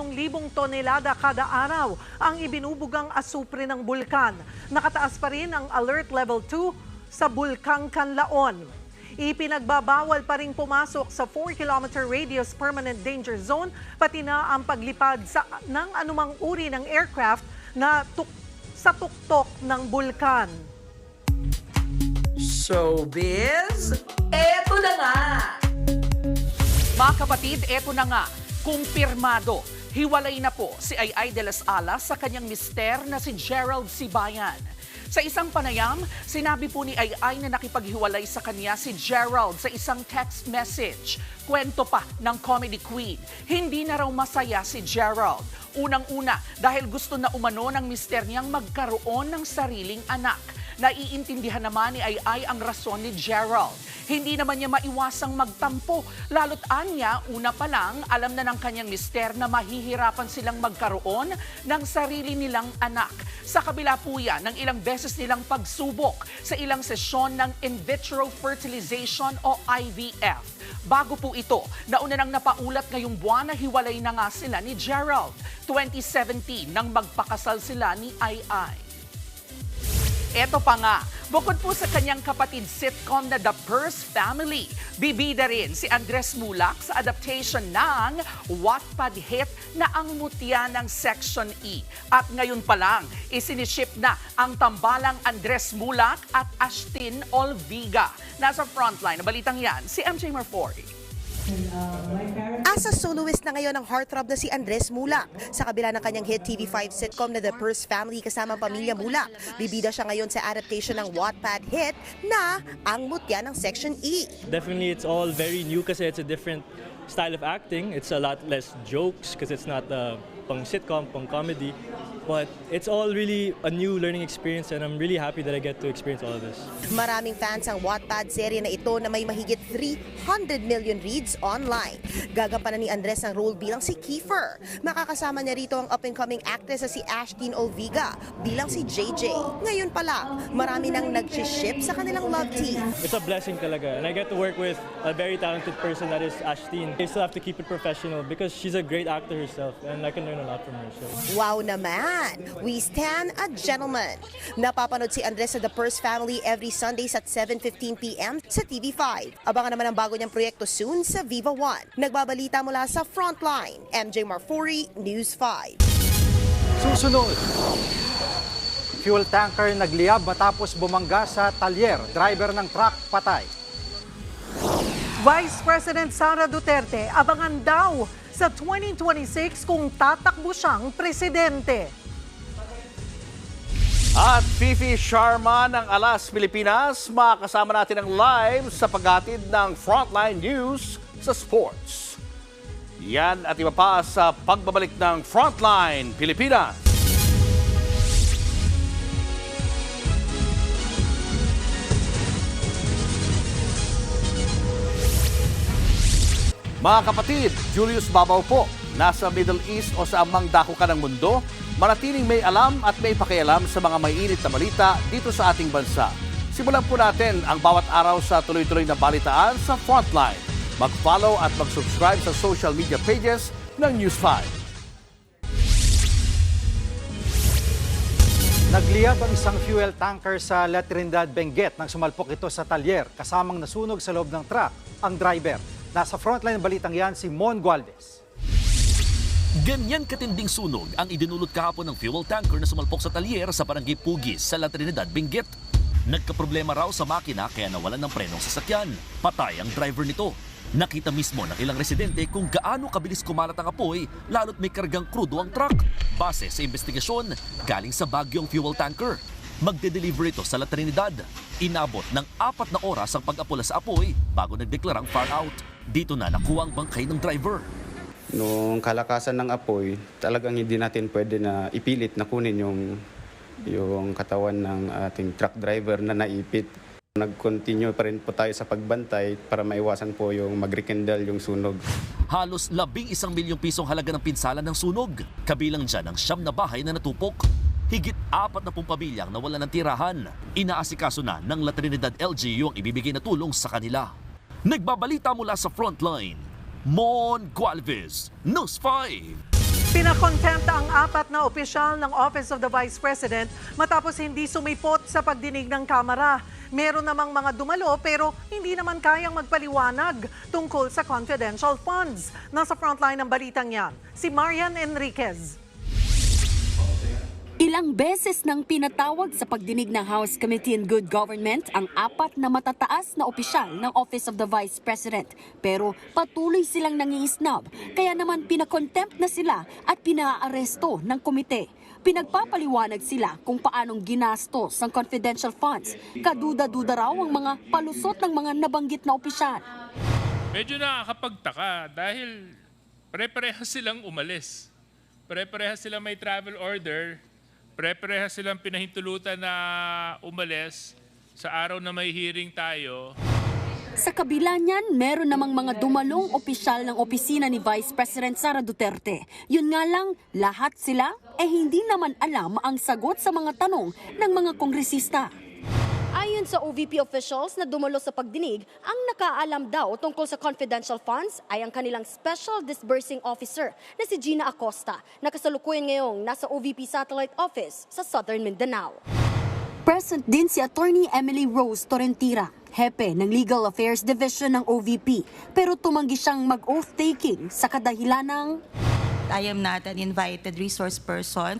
tonelada kada araw ang ibinubugang asupre ng bulkan. Nakataas pa rin ang Alert Level 2 sa Bulkang Canlaon. Ipinagbabawal pa rin pumasok sa 4-kilometer radius permanent danger zone, pati na ang paglipad ng anumang uri ng aircraft na sa tuktok ng bulkan. Showbiz, eto na nga! Mga kapatid, eto na nga, kumpirmado. Hiwalay na po si Ay de las Alas sa kanyang mister na si Gerald Sibayan. Sa isang panayam, sinabi po ni Ay na nakipaghiwalay sa kanya si Gerald sa isang text message. Kwento pa ng comedy queen, hindi na raw masaya si Gerald. Unang-una, dahil gusto na umano ng mister niyang magkaroon ng sariling anak. Naiintindihan naman ni Ay ang rason ni Gerald. Hindi naman niya maiwasang magtampo. Lalo't anya, una pa lang, alam na ng kanyang mister na mahihirapan silang magkaroon ng sarili nilang anak. Sa kabila po yan ng ilang beses nilang pagsubok sa ilang sesyon ng in vitro fertilization o IVF. Bago po ito, nauna nang napaulat ngayong buwan na hiwalay na nga sila ni Gerald. 2017 nang magpakasal sila ni Ai Ai. Eto pa nga, bukod po sa kanyang kapatid sitcom na The Purse Family, bibida rin si Andres Mulak sa adaptation ng Wattpad hit na Ang Mutya ng Section E. At ngayon pa lang, isiniship na ang tambalang Andres Mulak at Ashtin Olviga. Nasa frontline na balitang yan, si MJ Marfori. Asa soloist na ngayon ang heartthrob na si Andres Mulak. Sa kabila ng kanyang hit TV5 sitcom na The Purse Family kasama ang pamilya Mulak, bibida siya ngayon sa adaptation ng Wattpad hit na Ang Mutya ng Section E. Definitely it's all very new kasi it's a different style of acting. It's a lot less jokes because it's not pang sitcom, pang comedy. But it's all really a new learning experience and I'm really happy that I get to experience all of this. Maraming fans ang Wattpad serye na ito na may mahigit 300 million reads online. Gagampanan ni Andres ang role bilang si Kiefer. Makakasama niya rito ang up-and-coming actress na si Ashtin Olviga bilang si JJ. Ngayon pa lang, marami nang nag-ship sa kanilang love team. It's a blessing talaga and I get to work with a very talented person that is Ashtin. I still have to keep it professional because she's a great actor herself and I can learn a lot from her. So. Wow naman! We stand a gentleman. Napapanood si Andres sa The Purse Family every Sundays at 7:15 p.m. sa TV5. Abangan naman ang bago niyang proyekto soon sa Viva One. Nagbabalita mula sa Frontline, MJ Marfori, News 5. Susunod, fuel tanker nagliyab matapos bumangga sa talyer. Driver ng truck patay. Vice President Sara Duterte abangan daw sa 2026 kung tatakbo siyang presidente. At Fifi Sharma ng Alas, Pilipinas, makakasama natin ang live sa paghatid ng Frontline News sa sports. Yan at iba pa sa pagbabalik ng Frontline Pilipinas. Mga kapatid, Julius Babaw po, nasa Middle East o sa amang dako ka ng mundo, manatiling may alam at may pakialam sa mga maiinit na balita dito sa ating bansa. Simulan po natin ang bawat araw sa tuloy-tuloy na balitaan sa Frontline. Mag-follow at mag-subscribe sa social media pages ng News 5. Nagliyab ang isang fuel tanker sa La Trinidad, Benguet nang sumalpok ito sa talyer. Kasamang nasunog sa loob ng truck ang driver. Nasa frontline ng balitang yan si Mon Gualvez. Ganyan katinding sunog ang idinulot kahapon ng fuel tanker na sumalpok sa talyer sa barangay Pugis sa La Trinidad, Benguet. Nagkaproblema raw sa makina kaya nawalan ng prenong sasakyan. Patay ang driver nito. Nakita mismo ng ilang residente kung gaano kabilis kumalat ang apoy lalo't may kargang krudo ang truck. Base sa investigasyon, galing sa Baguio ang fuel tanker. Magde-deliver ito sa La Trinidad. Inabot ng 4 na oras ang pag-apula sa apoy bago nagdeklarang far out. Dito na nakuha ang bangkay ng driver. Nung kalakasan ng apoy, talagang hindi natin pwede na ipilit na kunin yung katawan ng ating truck driver na naipit. Nag-continue pa rin po tayo sa pagbantay para maiwasan po yung mag-rekindle yung sunog. Halos 11 milyong pisong halaga ng pinsala ng sunog. Kabilang dyan ang 9 na bahay na natupok. Higit 40 pamilyang nawalan ng tirahan. Inaasikaso na ng La Trinidad LGU ang ibibigay na tulong sa kanila. Nagbabalita mula sa Frontline, Mon Gualvez, News 5. Pinakontempt ang 4 na opisyal ng Office of the Vice President matapos hindi sumipot sa pagdinig ng Kamara. Meron namang mga dumalo pero hindi naman kayang magpaliwanag tungkol sa confidential funds. Nasa frontline ng balitang yan, si Marian Enriquez. Ilang beses nang pinatawag sa pagdinig ng House Committee on Good Government ang 4 na matataas na opisyal ng Office of the Vice President. Pero patuloy silang nangingisnab, kaya naman pinakontempt na sila at pinaaresto ng komite. Pinagpapaliwanag sila kung paanong ginastos ang confidential funds. Kaduda-duda raw ang mga palusot ng mga nabanggit na opisyal. Medyo nakakapagtaka dahil pare-parehas silang umalis. Pare-parehas silang may travel order. Pare-parehas silang pinahintulutan na umalis sa araw na may hearing tayo. Sa kabila niyan, meron namang mga dumalong opisyal ng opisina ni Vice President Sara Duterte. Yun nga lang, lahat sila hindi naman alam ang sagot sa mga tanong ng mga kongresista. Ayon Ayon sa OVP officials na dumalo sa pagdinig, ang nakaalam daw tungkol sa confidential funds ay ang kanilang Special Disbursing Officer na si Gina Acosta, na kasalukuyan ngayong nasa OVP Satellite Office sa Southern Mindanao. Present din si Attorney Emily Rose Torrentira, hepe ng Legal Affairs Division ng OVP, pero tumanggi siyang mag-oath-taking sa kadahilan ng I am not an invited resource person.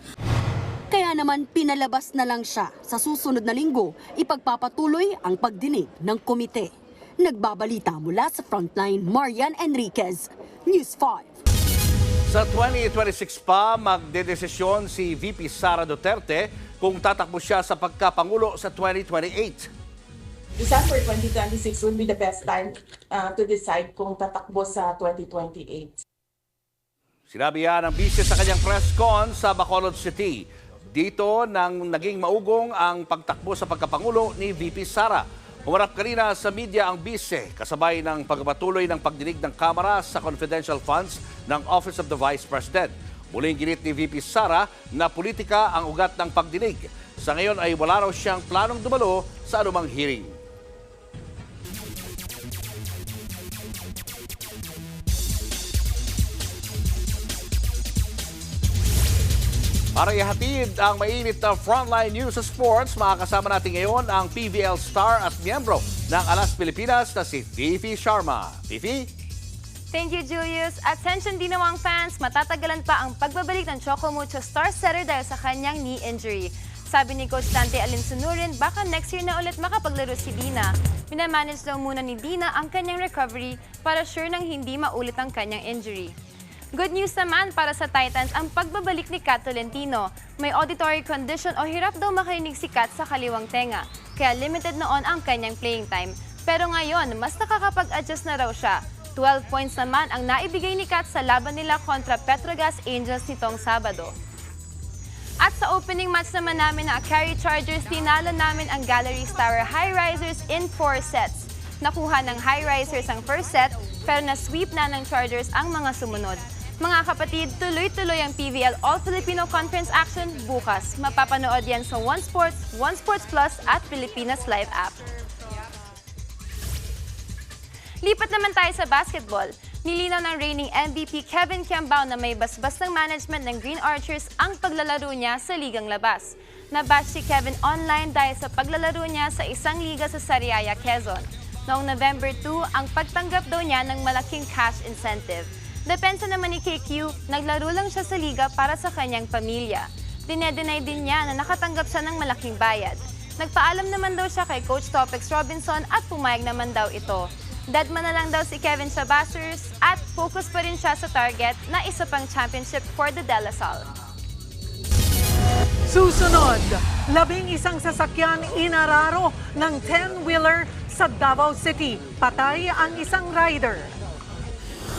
Kaya naman pinalabas na lang siya. Sa susunod na linggo, ipagpapatuloy ang pagdinig ng komite. Nagbabalita mula sa Frontline, Marian Enriquez, News 5. Sa 2026 pa, magdedesisyon si VP Sara Duterte kung tatakbo siya sa pagkapangulo sa 2028. December 2026 will be the best time to decide kung tatakbo sa 2028. Sinabi yan ng bise sa kanyang press con sa Bacolod City. Dito nang naging maugong ang pagtakbo sa pagkapangulo ni VP Sara. Humarap kanina sa media ang bise kasabay ng pagpatuloy ng pagdinig ng Kamara sa confidential funds ng Office of the Vice President. Muling ginit ni VP Sara na politika ang ugat ng pagdinig. Sa ngayon ay wala raw siyang planong dumalo sa anumang hearing. Para ihatid ang mainit na frontline news sa sports, makakasama natin ngayon ang PVL star at miyembro ng Alas Pilipinas na si Fifi Sharma. Fifi? Thank you, Julius. Attention dinawang fans, matatagalan pa ang pagbabalik ng Choco Mucho star setter dahil sa kanyang knee injury. Sabi ni Coach Dante Alinsunurin, baka next year na ulit makapaglaro si Dina. Minamanage daw muna ni Dina ang kanyang recovery para sure nang hindi maulit ang kanyang injury. Good news naman para sa Titans ang pagbabalik ni Kat Tolentino. May auditory condition o hirap daw makarinig si Kat sa kaliwang tenga, kaya limited noon ang kanyang playing time. Pero ngayon, mas nakakapag-adjust na raw siya. 12 points naman ang naibigay ni Kat sa laban nila kontra Petrogas Angels nitong Sabado. At sa opening match naman namin na Carry Chargers, tinalo namin ang Galleries Tower High Risers in 4 sets. Nakuha ng High Risers ang first set, pero na-sweep na ng Chargers ang mga sumunod. Mga kapatid, tuloy-tuloy ang PVL All-Filipino Conference Action bukas. Mapapanood yan sa One Sports, One Sports Plus at Pilipinas Live app. Lipat naman tayo sa basketball. Nilinaw ng reigning MVP Kevin Kiambao na may basbas ng management ng Green Archers ang paglalaro niya sa ligang labas. Nabash si Kevin online dahil sa paglalaro niya sa isang liga sa Sariaya, Quezon. Noong November 2, ang pagtanggap daw niya ng malaking cash incentive. Depensa naman ni KQ, naglaro lang siya sa liga para sa kanyang pamilya. Dinedenay din niya na nakatanggap siya ng malaking bayad. Nagpaalam naman daw siya kay Coach Topex Robinson at pumayag naman daw ito. Deadman na lang daw si Kevin sa Bashers at focus pa rin siya sa target na isa pang championship for the De La Salle. Susunod, 11 sasakyan inararo ng 10-wheeler sa Davao City. Patay ang isang rider.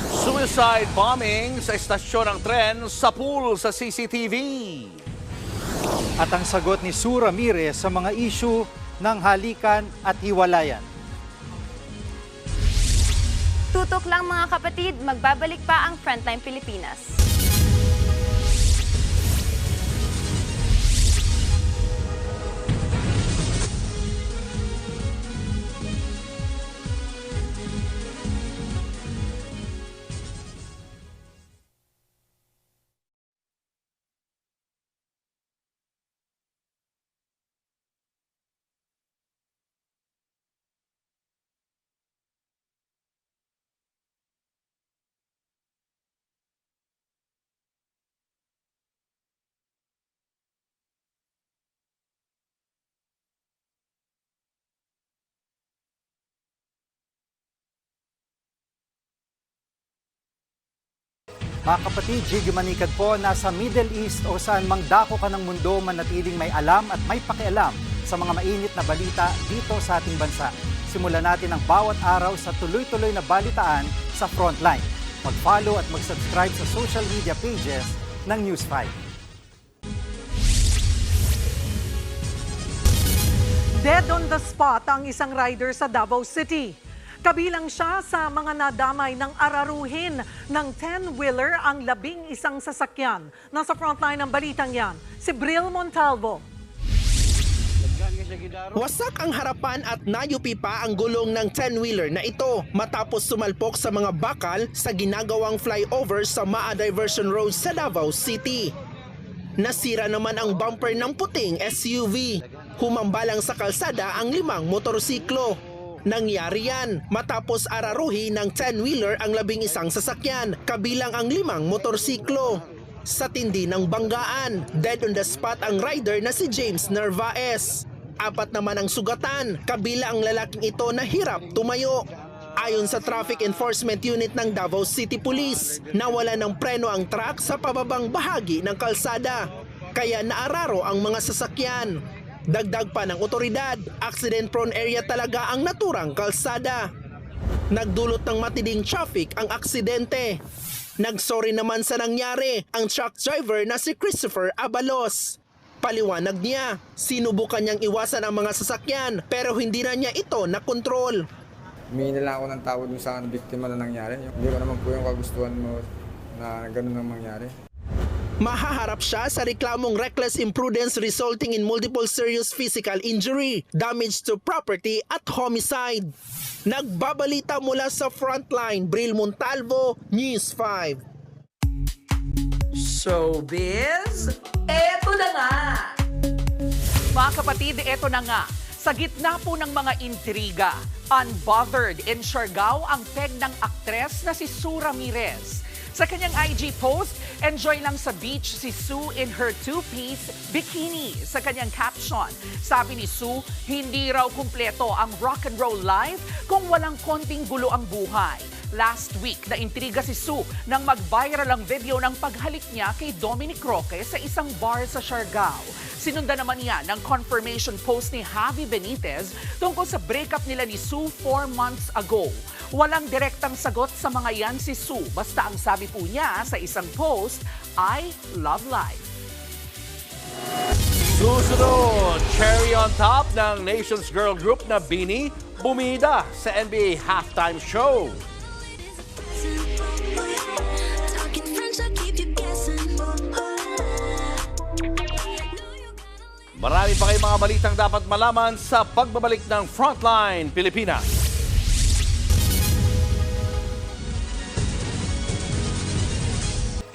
Suicide bombing sa istasyon ng tren sa pool sa CCTV. At ang sagot ni Sue Ramirez sa mga issue ng halikan at hiwalayan. Tutok lang mga kapatid, magbabalik pa ang Frontline Pilipinas. Mga kapatid, Jiggy Manikad po, nasa Middle East o saan mang dako ka ng mundo, manatiling may alam at may pakialam sa mga mainit na balita dito sa ating bansa. Simulan natin ang bawat araw sa tuloy-tuloy na balitaan sa Frontline. Mag-follow at mag-subscribe sa social media pages ng News 5. Dead on the spot ang isang rider sa Davao City. Kabilang siya sa mga nadamay ng araruhin ng 10-wheeler ang 11 sasakyan. Nasa frontline ng balitang yan, si Bril Montalvo. Wasak ang harapan at nayupi pa ang gulong ng 10-wheeler na ito matapos sumalpok sa mga bakal sa ginagawang flyover sa Maa Diversion Road sa Davao City. Nasira naman ang bumper ng puting SUV. Humambalang sa kalsada ang 5 motorsiklo. Nangyari yan matapos araruhi ng 10-wheeler ang 11 sasakyan, kabilang ang 5 motorsiklo. Sa tindi ng banggaan, dead on the spot ang rider na si James Narvaez. 4 naman ang sugatan, kabila ang lalaking ito na hirap tumayo. Ayon sa Traffic Enforcement Unit ng Davao City Police, nawala ng preno ang truck sa pababang bahagi ng kalsada, kaya naararo ang mga sasakyan. Dagdag pa ng otoridad, accident-prone area talaga ang naturang kalsada. Nagdulot ng matinding traffic ang aksidente. Nagsorry naman sa nangyari ang truck driver na si Christopher Abalos. Paliwanag niya, sinubukan niyang iwasan ang mga sasakyan pero hindi na niya ito nakontrol. Humingi na lang ako ng tawad sa biktima na nangyari. Hindi ko naman po yung kagustuhan mo na ganun ang mangyari. Mahaharap siya sa reklamong reckless imprudence resulting in multiple serious physical injury, damage to property at homicide. Nagbabalita mula sa Frontline, Bril Montalvo, News 5. Showbiz, eto na nga! Mga kapatid, eto na nga. Sa gitna po ng mga intriga, unbothered in Siargao ang peg ng aktres na si Sue Ramirez. Sa kanyang IG post, enjoy lang sa beach si Sue in her two-piece bikini. Sa kanyang caption, sabi ni Sue, hindi raw kumpleto ang rock and roll life kung walang konting gulo ang buhay. Last week, naintriga si Sue nang mag-viral ang video ng paghalik niya kay Dominic Roque sa isang bar sa Siargao. Sinundan naman niya ng confirmation post ni Javi Benitez tungkol sa breakup nila ni Sue 4 months ago. Walang direktang sagot sa mga yan si Sue. Basta ang sabi po niya sa isang post, I love life. Susunod, cherry on top ng Nations Girl Group na Bini, bumida sa NBA halftime show. Marami pa kayong mga balitang dapat malaman sa pagbabalik ng Frontline Pilipinas.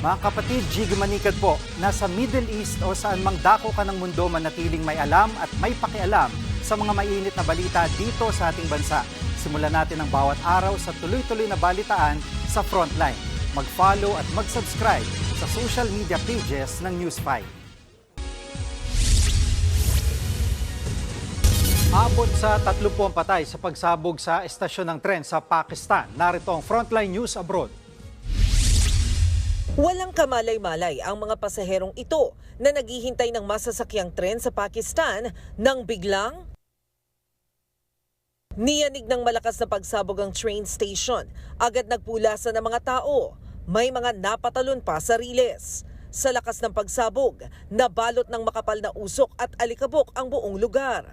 Mga kapatid, Jiggy Manikad po, nasa Middle East o saan mang dako ka ng mundo manatiling may alam at may pakialam sa mga mainit na balita dito sa ating bansa. Simulan natin ang bawat araw sa tuloy-tuloy na balitaan sa Frontline. Mag-follow at mag-subscribe sa social media pages ng News 5. Abot sa 30 patay sa pagsabog sa estasyon ng tren sa Pakistan. Narito ang Frontline News Abroad. Walang kamalay-malay ang mga pasaherong ito na naghihintay ng masasakyang tren sa Pakistan nang biglang niyanig ng malakas na pagsabog ang train station. Agad nagpulasan ng mga tao. May mga napatalon pa sa riles. Sa lakas ng pagsabog, nabalot ng makapal na usok at alikabok ang buong lugar.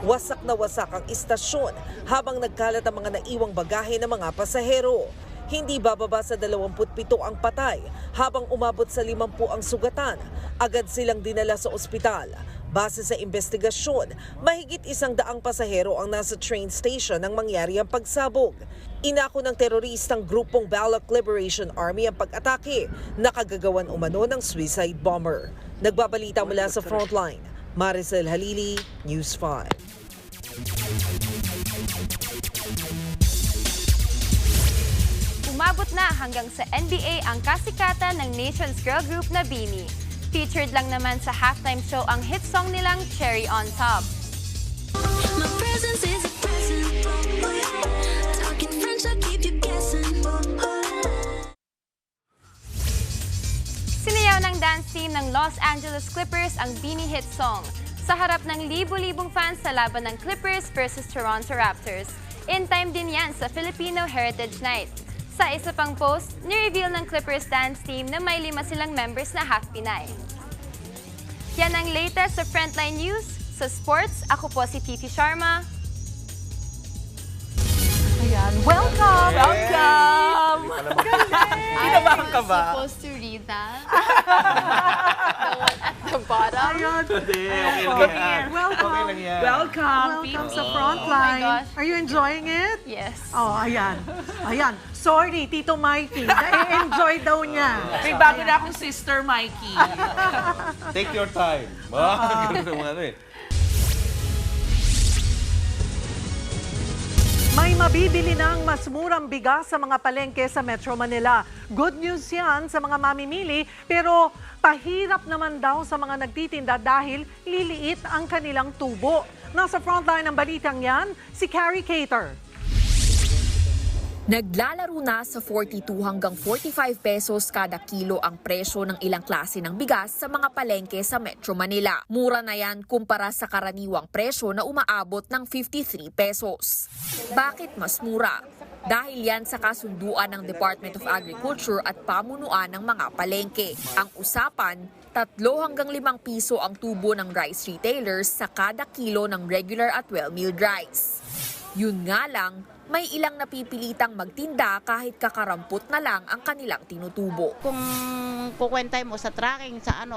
Wasak na wasak ang istasyon habang nagkalat ang mga naiwang bagahe ng mga pasahero. Hindi bababa sa 27 ang patay habang umabot sa 50 ang sugatan. Agad silang dinala sa ospital. Base sa investigasyon, mahigit 100 pasahero ang nasa train station nang mangyari ang pagsabog. Inako ng teroristang grupong Baloch Liberation Army ang pag-atake na kagagawan umano ng suicide bomber. Nagbabalita mula sa Frontline, Maricel Halili, News 5. Umabot na hanggang sa NBA ang kasikatan ng Nations Girl Group na Bini. Featured lang naman sa halftime show ang hit song nilang Cherry on Top. Sinayaw ng dance team ng Los Angeles Clippers ang Bini hit song sa harap ng libu-libong fans sa laban ng Clippers versus Toronto Raptors. In time din yan sa Filipino Heritage Night. Sa isa pang post, ni-reveal ng Clippers dance team na may 5 silang members na half Pinay. Yan ang latest sa Frontline News. Sa sports, ako po si Fifi Sharma. Ayan, welcome! Welcome! Kinabahan ka ba? Supposed to read that? at the bottom. Ayun. Okay lang yan. Welcome. Okay lang yan. Welcome sa Frontline. Oh my gosh. Are you enjoying it? Yes. Oh, ayan. Ayan. Sorry, Tito Mikey. Na-enjoy daw niya. May bago na akong sister, Mikey. Take your time. Ganun naman ano eh. May mabibili ng mas murang bigas sa mga palengke sa Metro Manila. Good news yan sa mga mamimili, pero pahirap naman daw sa mga nagtitinda dahil liliit ang kanilang tubo. Nasa frontline ng balitang yan, si Carrie Cater. Naglalaro na sa 42 hanggang 45 pesos kada kilo ang presyo ng ilang klase ng bigas sa mga palengke sa Metro Manila. Mura na yan kumpara sa karaniwang presyo na umaabot ng 53 pesos. Bakit mas mura? Dahil yan sa kasunduan ng Department of Agriculture at pamunuan ng mga palengke. Ang usapan, 3 hanggang 5 piso ang tubo ng rice retailers sa kada kilo ng regular at well-milled rice. Yun nga lang, may ilang napipilitang magtinda kahit kakarampot na lang ang kanilang tinutubo. Kung kukwentay mo sa tracking sa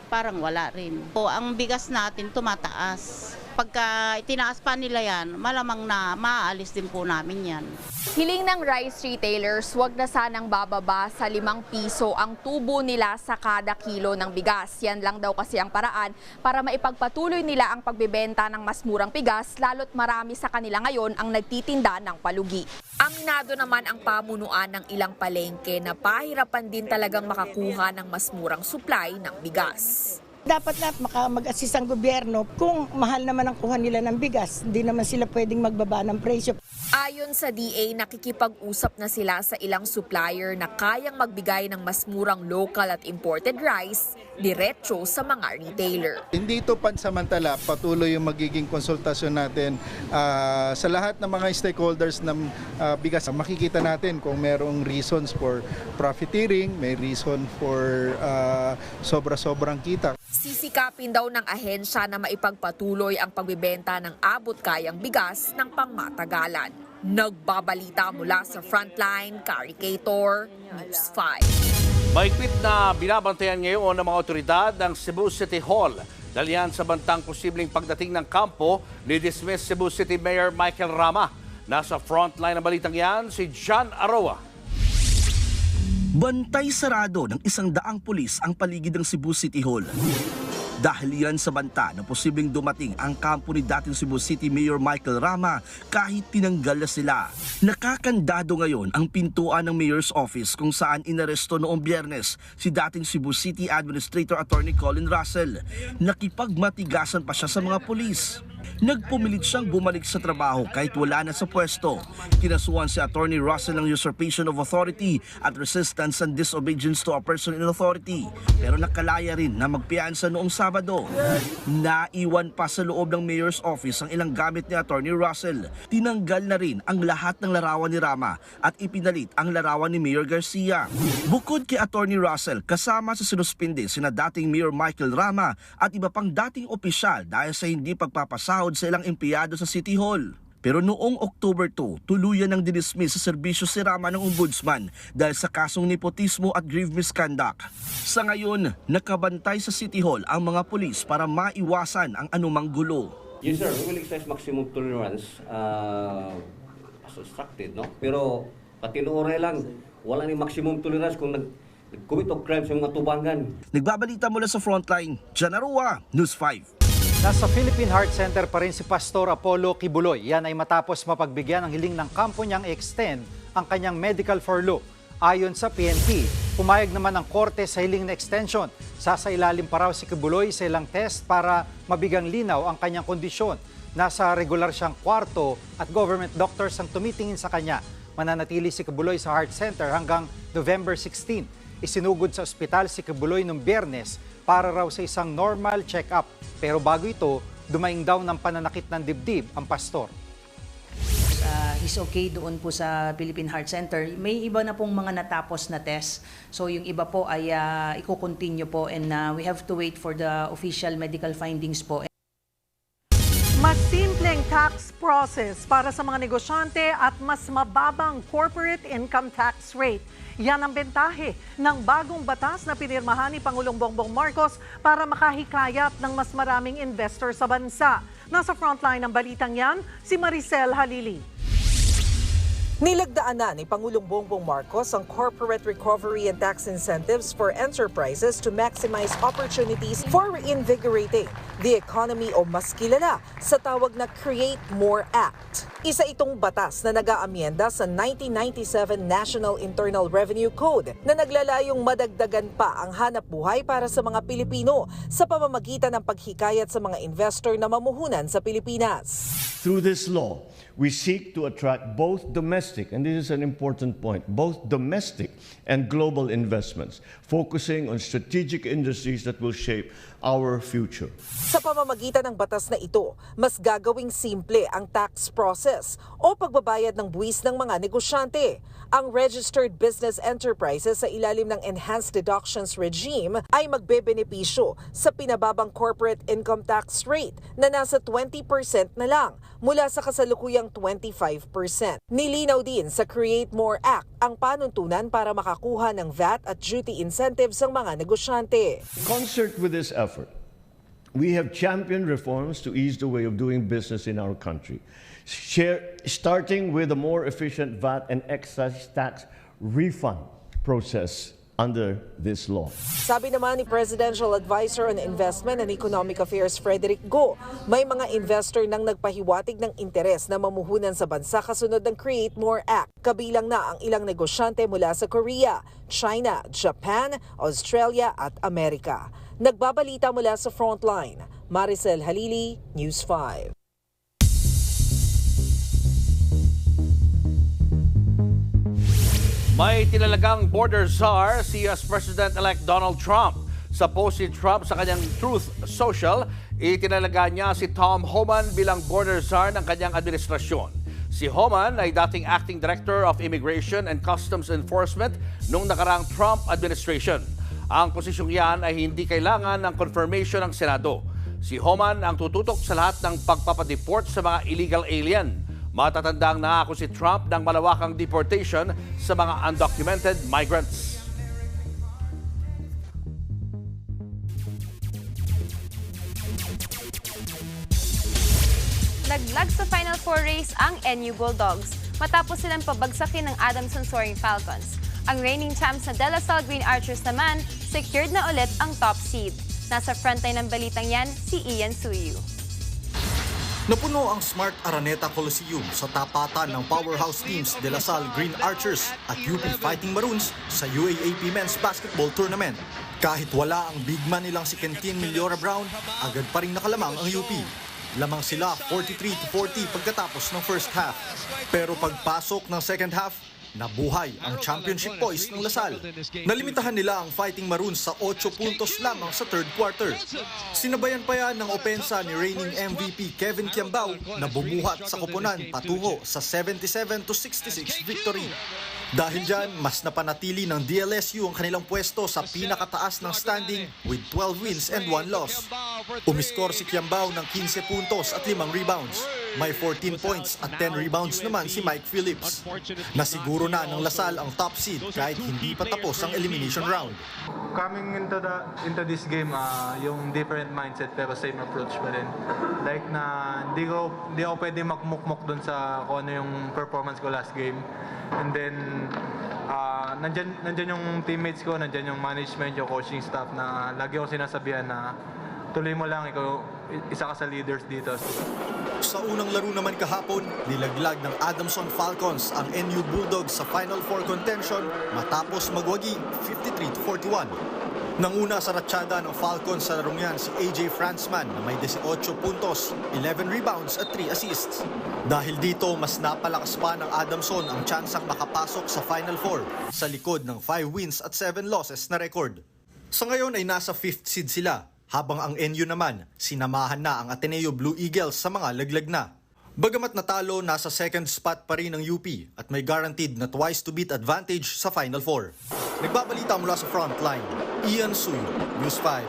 parang wala rin. Ang bigas natin tumataas. Pagka itinaas pa nila yan, malamang na maaalis din po namin yan. Hiling ng rice retailers, wag na sanang bababa sa 5 piso ang tubo nila sa kada kilo ng bigas. Yan lang daw kasi ang paraan para maipagpatuloy nila ang pagbebenta ng mas murang bigas, lalo't marami sa kanila ngayon ang nagtitinda ng palugi. Aminado naman ang pamunuan ng ilang palengke na pahirapan din talagang makakuha ng mas murang supply ng bigas. Dapat na mag-assist ang gobyerno kung mahal naman ang kuha nila ng bigas. Hindi naman sila pwedeng magbaba ng presyo. Ayon sa DA, nakikipag-usap na sila sa ilang supplier na kayang magbigay ng mas murang local at imported rice diretso sa mga retailer. Hindi ito pansamantala, patuloy yung magiging konsultasyon natin sa lahat ng mga stakeholders ng bigas. Makikita natin kung merong reasons for profiteering, may reason for sobra-sobrang kita. Sisikapin daw ng ahensya na maipagpatuloy ang pagbebenta ng abot-kayang bigas ng pangmatagalan. Nagbabalita mula sa Frontline, Carrie Cater, News 5. Mahigpit na binabantayan ngayon ng mga otoridad ng Cebu City Hall dahil yan sa bantang posibleng pagdating ng kampo ni dismiss Cebu City Mayor Michael Rama. Nasa frontline ng balitang yan, si John Aroa. Bantay sarado ng 100 pulis ang paligid ng Cebu City Hall. Dahil yan sa banta na posibleng dumating ang kampo ni dating Cebu City Mayor Michael Rama kahit tinanggal na sila. Nakakandado ngayon ang pintuan ng Mayor's Office kung saan inaresto noong Biyernes si dating Cebu City Administrator Attorney Colin Russell. Nakipagmatigasan pa siya sa mga pulis. Nagpumilit siyang bumalik sa trabaho kahit wala na sa pwesto. Kinasuhan si Attorney Russell ng usurpation of authority at resistance and disobedience to a person in authority. Pero nakalaya rin na magpiyansa noong Sabado. Naiwan pa sa loob ng Mayor's Office ang ilang gamit ni Attorney Russell. Tinanggal na rin ang lahat ng larawan ni Rama at ipinalit ang larawan ni Mayor Garcia. Bukod kay Attorney Russell, kasama sa sinuspinde sina dating Mayor Michael Rama at iba pang dating opisyal dahil sa hindi pagpapasahod sa ilang empleyado sa City Hall. Pero noong October 2, tuluyan ng dinismiss sa serbisyo si Rama ng Ombudsman dahil sa kasong nepotismo at grave misconduct. Sa ngayon, nakabantay sa City Hall ang mga pulis para maiwasan ang anumang gulo. Yes sir, we will exercise maximum tolerance as instructed, no? Pero patinuoray lang, wala ni maximum tolerance kung nag-commit of crime sa mga tubangan. Nagbabalita mula sa Frontline, John Aroa, News 5. Nasa Philippine Heart Center pa rin si Pastor Apollo Kibuloy. Yan ay matapos mapagbigyan ng hiling ng kampo niyang extend ang kanyang medical furlough. Ayon sa PNP, pumayag naman ang korte sa hiling na extension. Sasailalim pa raw si Kibuloy sa ilang test para mabigang linaw ang kanyang kondisyon. Nasa regular siyang kwarto at government doctors ang tumitingin sa kanya. Mananatili si Kibuloy sa Heart Center hanggang November 16. Isinugod sa ospital si Kibuloy noong Biyernes para raw sa isang normal check-up. Pero bago ito, dumaing daw ng pananakit ng dibdib ang pastor. He's okay doon po sa Philippine Heart Center. May iba na pong mga natapos na test. So yung iba po ay i-continue po and we have to wait for the official medical findings po. Mas simple Malining tax process para sa mga negosyante at mas mababang corporate income tax rate. Yan ang bentahe ng bagong batas na pinirmahan ni Pangulong Bongbong Marcos para makahikayat ng mas maraming investor sa bansa. Nasa frontline ng balitang yan, si Maricel Halili. Nilagdaan na ni Pangulong Bongbong Marcos ang corporate recovery and tax incentives for enterprises to maximize opportunities for reinvigorating the economy o mas kilala sa tawag na Create More Act. Isa itong batas na nag-aamyenda sa 1997 National Internal Revenue Code na naglalayong madagdagan pa ang hanap buhay para sa mga Pilipino sa pamamagitan ng paghikayat sa mga investor na mamuhunan sa Pilipinas. Through this law, we seek to attract both domestic, and this is an important point, both domestic and global investments, focusing on strategic industries that will shape our future. Sa pamamagitan ng batas na ito, mas gagawing simple ang tax process o pagbabayad ng buwis ng mga negosyante. Ang registered business enterprises sa ilalim ng Enhanced Deductions Regime ay magbebenepisyo sa pinababang corporate income tax rate na nasa 20% na lang mula sa kasalukuyang 25%. Nilinaw din sa Create More Act ang panuntunan para makakuha ng VAT at duty incentives ang mga negosyante. In concert with this effort, we have championed reforms to ease the way of doing business in our country, starting with a more efficient VAT and excise tax refund process under this law. Sabi naman ni Presidential Advisor on Investment and Economic Affairs Frederick Go, may mga investor nang nagpahiwatig ng interes na mamuhunan sa bansa kasunod ng Create More Act. Kabilang na ang ilang negosyante mula sa Korea, China, Japan, Australia at Amerika. Nagbabalita mula sa Frontline, Maricel Halili, News 5. May tinalagang border czar si US President-elect Donald Trump. Sa post ni Trump sa kanyang Truth Social, itinalaga niya si Tom Homan bilang border czar ng kanyang administrasyon. Si Homan ay dating acting director of Immigration and Customs Enforcement noong nakaraang Trump administration. Ang posisyong yan ay hindi kailangan ng confirmation ng Senado. Si Homan ang tututok sa lahat ng pagpapadeport sa mga illegal alien. Matatandang nangako si Trump ng malawakang deportation sa mga undocumented migrants. Laglag sa Final Four race ang NU Bulldogs matapos silang pabagsakin ng Adamson Soaring Falcons. Ang reigning champs na De La Salle Green Archers naman, secured na ulit ang top seed. Nasa frontline ng balitang yan, si Ian Suyu. Napuno ang Smart Araneta Coliseum sa tapatan ng powerhouse teams De La Salle Green Archers at UP Fighting Maroons sa UAAP Men's Basketball Tournament. Kahit wala ang big man nilang si Kentin Miliora Brown, agad pa rin nakalamang ang UP. Lamang sila 43-40 pagkatapos ng first half. Pero pagpasok ng second half, nabuhay ang championship poise ng La Salle. Nalimitahan nila ang Fighting Maroons sa 8 puntos lamang sa third quarter. Sinabayan pa yan ng opensa ni reigning MVP Kevin Kiambao na bumuhat sa koponan patungo sa 77-66 victory. Dahil dyan, mas napanatili ng DLSU ang kanilang pwesto sa pinakataas ng standing with 12 wins and 1 loss. Umiskor si Kiambao ng 15 puntos at 5 rebounds. May 14 points at 10 rebounds naman si Mike Phillips. Nasiguro na ng La Salle ang top seed kahit hindi pa tapos ang elimination round. Coming into this game, yung different mindset pero same approach pa rin. Like na hindi ako pwede makmukmok dun sa kung ano yung performance ko last game. And then nandyan yung teammates ko, nandyan yung management, yung coaching staff na lagi ako sinasabihan na tuloy mo lang, ikaw isa ka sa leaders dito. Sa unang laro naman kahapon, nilaglag ng Adamson Falcons ang NU Bulldogs sa Final Four contention matapos magwagi 53-41. Nanguna sa ratsyada ng Falcons sa larong yan si AJ Franzman na may 18 puntos, 11 rebounds at 3 assists. Dahil dito, mas napalakas pa ng Adamson ang tsansang makapasok sa Final Four sa likod ng 5 wins at 7 losses na record. Sa ngayon ay nasa 5th seed sila, habang ang NU naman, sinamahan na ang Ateneo Blue Eagles sa mga laglag na. Bagamat natalo, nasa second spot pa rin ng UP at may guaranteed na twice to beat advantage sa Final Four. Nagbabalita mula sa Frontline, Ian Suyu, News 5.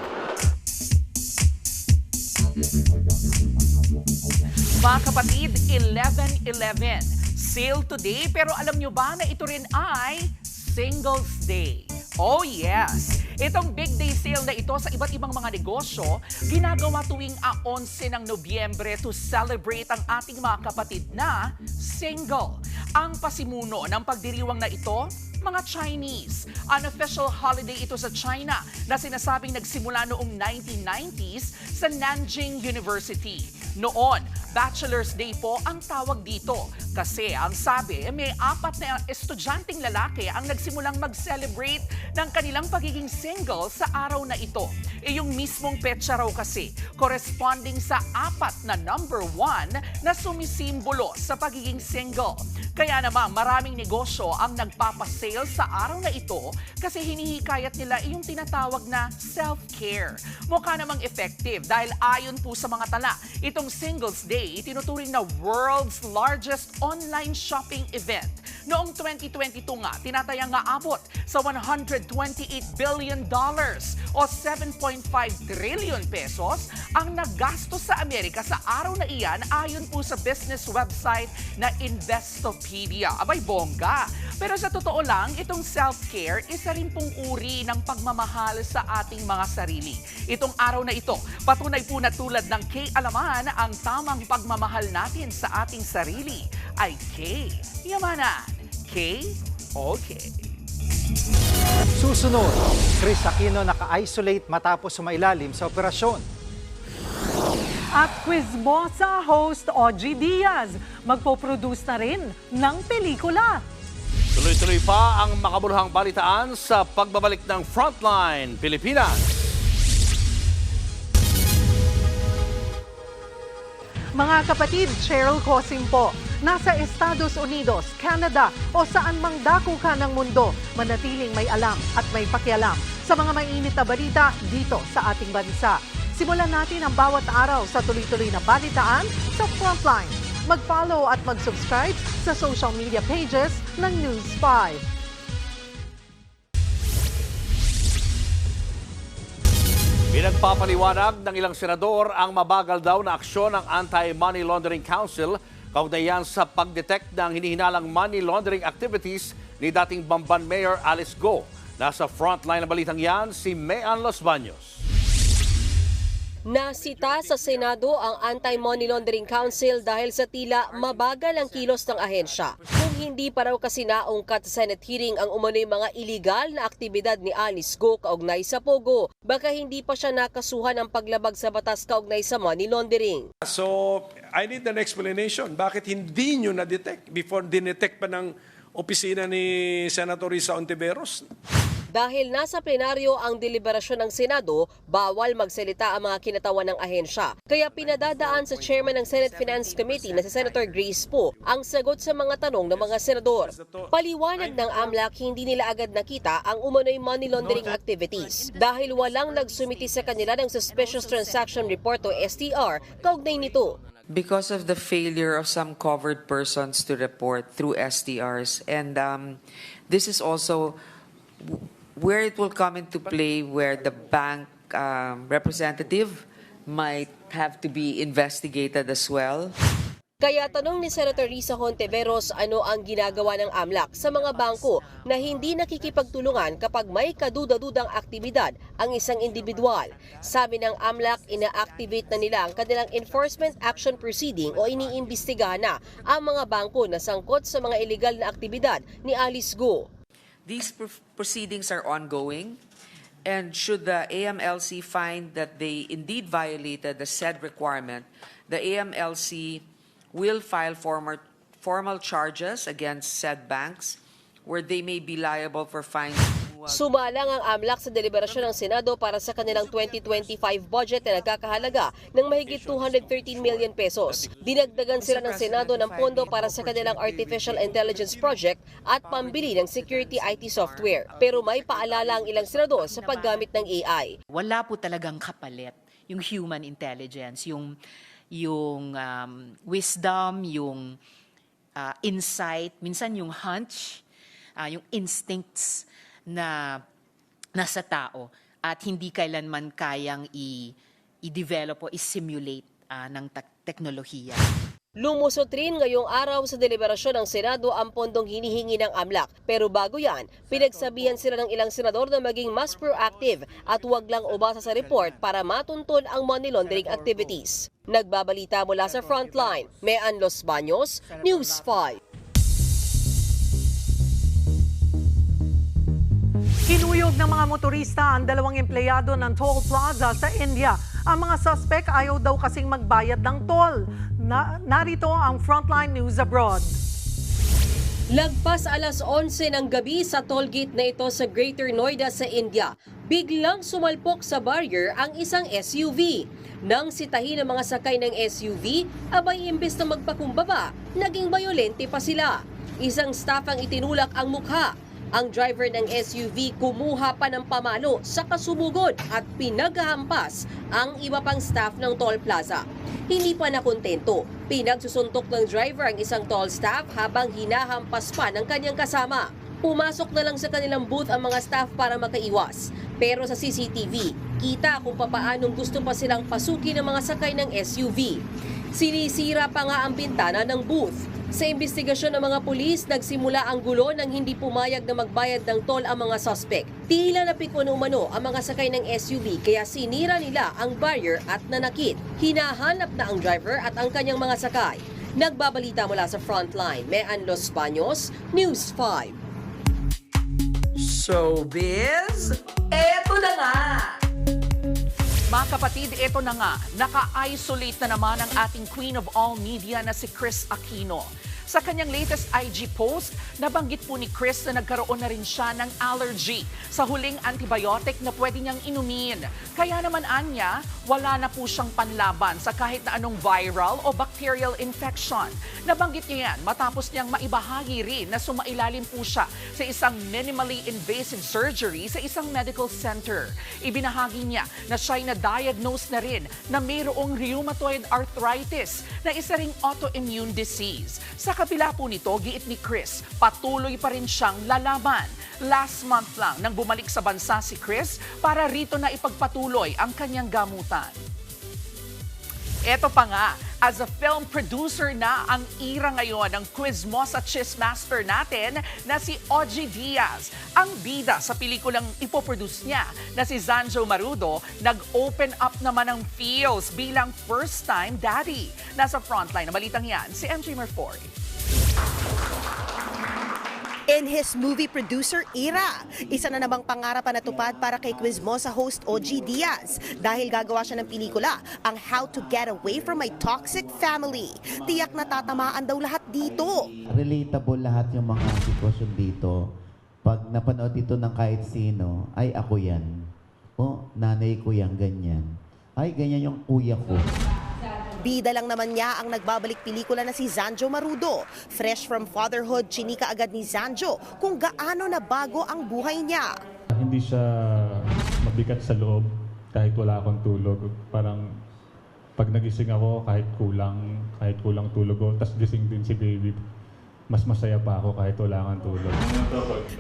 Mga kapatid, 11/11. Sale today, pero alam nyo ba na ito rin ay Singles Day? Oh yes! Itong big day sale na ito sa iba't ibang mga negosyo, ginagawa tuwing 11 ng Nobyembre to celebrate ang ating mga kapatid na single. Ang pasimuno ng pagdiriwang na ito, mga Chinese. Unofficial holiday ito sa China na sinasabing nagsimula noong 1990s sa Nanjing University. Noon, Bachelor's Day po ang tawag dito kasi ang sabi may 4 na estudyanteng lalaki ang nagsimulang mag-celebrate ng kanilang pagiging single sa araw na ito. Yung mismong petsa raw kasi corresponding sa 4 na number 1 na sumisimbolo sa pagiging single. Kaya naman maraming negosyo ang nagpapasale sa araw na ito kasi hinihikayat nila yung tinatawag na self-care. Mukha namang effective dahil ayon po sa mga tala, itong Singles Day itinuturing na world's largest online shopping event. Noong 2022 nga, tinatayang nga abot sa $128 billion o 7.5 trillion pesos ang naggastos sa Amerika sa araw na iyan ayon po sa business website na Investopedia. Abay, bongga! Pero sa totoo lang, itong self-care, isa rin pong uri ng pagmamahal sa ating mga sarili. Itong araw na ito, patunay po na tulad ng K-alaman, ang tamang pagmamahal natin sa ating sarili ay K-yamanan. K-okay. Susunod, Chris Aquino naka-isolate matapos sumailalim sa operasyon. At Quizmosa host Ogie Diaz, magpo-produce na rin ng pelikula. Tuloy-tuloy pa ang makabuluhang balitaan sa pagbabalik ng Frontline Pilipinas. Mga kapatid, Cheryl Cosim po. Nasa Estados Unidos, Canada o saan mang dako ka ng mundo, manatiling may alam at may pakialam sa mga mainit na balita dito sa ating bansa. Simulan natin ang bawat araw sa tuloy-tuloy na balitaan sa Frontline. Mag-follow at mag-subscribe sa social media pages ng News 5. Pinagpapaliwanag ng ilang senador ang mabagal daw na aksyon ng Anti-Money Laundering Council kaugnayan sa pag-detect ng hinihinalang money laundering activities ni dating Bamban Mayor Alice Go. Nasa frontline ng balitang yan, si Mayan Los Baños. Nasita sa Senado ang Anti-Money Laundering Council dahil sa tila mabagal ang kilos ng ahensya. Kung hindi pa raw kasi naungkat sa Senate hearing ang umano'y mga iligal na aktibidad ni Alice Go kaugnay sa Pogo, baka hindi pa siya nakasuhan ng paglabag sa batas kaugnay sa money laundering. So, I need an explanation. Bakit hindi nyo na-detect before dinetect pa ng opisina ni Senator Risa Ontiveros? Dahil nasa plenaryo ang deliberasyon ng Senado, bawal magsalita ang mga kinatawan ng ahensya. Kaya pinadadaan sa chairman ng Senate Finance Committee na si Senator Grace Poe ang sagot sa mga tanong ng mga senador. Paliwanag ng AMLAC, hindi nila agad nakita ang umano'y money laundering activities dahil walang nagsumiti sa kanila ng Suspicious Transaction Report o STR kaugnay nito. Because of the failure of some covered persons to report through STRs. And this is also where it will come into play where the bank representative might have to be investigated as well. Kaya tanong ni Senator Risa Hontiveros ano ang ginagawa ng AMLAC sa mga bangko na hindi nakikipagtulungan kapag may kaduda-dudang aktibidad ang isang individual. Sabi ng AMLAC, ina-activate na nila ang kanilang Enforcement Action Proceeding o iniimbestigahan na ang mga bangko na sangkot sa mga illegal na aktibidad ni Alice Go. These proceedings are ongoing, and should the AMLC find that they indeed violated the said requirement, the AMLC will file formal charges against said banks where they may be liable for fines. Sumalang ang AMLAC sa deliberasyon ng Senado para sa kanilang 2025 budget na nagkakahalaga ng mahigit 213 million pesos. Dinagdagan sila ng Senado ng pondo para sa kanilang Artificial Intelligence Project at pambili ng security IT software. Pero may paalala ang ilang senador sa paggamit ng AI. Wala po talagang kapalit yung human intelligence, yung wisdom, yung insight, minsan yung hunch, yung instincts na nasa tao at hindi kailanman kayang i-develop o i-simulate ng teknolohiya. Lumusot rin ngayong araw sa deliberasyon ng Senado ang pondong hinihingi ng AMLAC. Pero bago yan, pinagsabihan sila ng ilang senador na maging mas proactive at huwag lang umasa sa report para matuntun ang money laundering activities. Nagbabalita mula sa Frontline, Mean Los Baños, News 5. Hinuyog ng mga motorista ang 2 empleyado ng toll plaza sa India. Ang mga suspect ayaw daw kasing magbayad ng toll. Narito ang Frontline News Abroad. Lagpas alas 11 ng gabi sa toll gate na ito sa Greater Noida sa India, biglang sumalpok sa barrier ang isang SUV. Nang sitahin ng mga sakay ng SUV, abay imbes na magpakumbaba, naging bayolente pa sila. Isang staff ang itinulak ang mukha. Ang driver ng SUV kumuha pa ng pamalo sa kasumugod at pinaghahampas ang iba pang staff ng toll plaza. Hindi pa nakontento, pinagsusuntok ng driver ang isang toll staff habang hinahampas pa ng kanyang kasama. Pumasok na lang sa kanilang booth ang mga staff para makaiwas. Pero sa CCTV, kita kung papaanong gusto pa silang pasukin ng mga sakay ng SUV. Sinisira pa nga ang bintana ng booth. Sa investigasyon ng mga pulis, nagsimula ang gulo nang hindi pumayag na magbayad ng toll ang mga suspect. Tila napikon umano ang mga sakay ng SUV kaya sinira nila ang barrier at nanakit. Hinahanap na ang driver at ang kanyang mga sakay. Nagbabalita mula sa Frontline, Mean Los Baños, News 5. Showbiz, eto na nga! Mga kapatid, eto na nga, naka-isolate na naman ang ating Queen of All Media na si Kris Aquino. Sa kanyang latest IG post, nabanggit po ni Kris na nagkaroon na rin siya ng allergy sa huling antibiotic na pwede niyang inumin. Kaya naman anya, wala na po siyang panlaban sa kahit na anong viral o bacterial infection. Nabanggit niya yan matapos niyang maibahagi rin na sumailalim po siya sa isang minimally invasive surgery sa isang medical center. Ibinahagi niya na siya'y na-diagnose na rin na mayroong rheumatoid arthritis na isa ring autoimmune disease. Sa kabila po nito, giit ni Kris, patuloy pa rin siyang lalaban. Last month lang nang bumalik sa bansa si Kris para rito na ipagpatuloy ang kanyang gamutan. Eto pa nga, as a film producer na ang ira ngayon ng Quizmosa Chismaster natin na si Ogie Diaz. Ang bida sa pelikulang ipoproduce niya na si Zanjo Marudo, nag-open up naman ng feels bilang first-time daddy. Nasa frontline na balitang yan, si MJ Marfori. In his movie producer era, isa na namang pangarap na natupad para kay Quizmosa host Ogie Diaz dahil gagawa siya ng pelikula ang How to Get Away from My Toxic Family. Tiyak na tatamaan daw lahat dito. Relatable lahat yung mga sitwasyon dito. Pag napanood ito ng kahit sino, ay ako yan. O, nanay ko yan, ganyan. Ay, ganyan yung kuya ko. Bida lang naman niya ang nagbabalik pelikula na si Zanjo Marudo. Fresh from fatherhood, chinika agad ni Zanjo kung gaano na bago ang buhay niya. Hindi siya mabigat sa loob kahit wala akong tulog. Parang pag nagising ako kahit kulang tulog ko, tas gising din si baby. Mas masaya pa ako kahit wala kang tulog.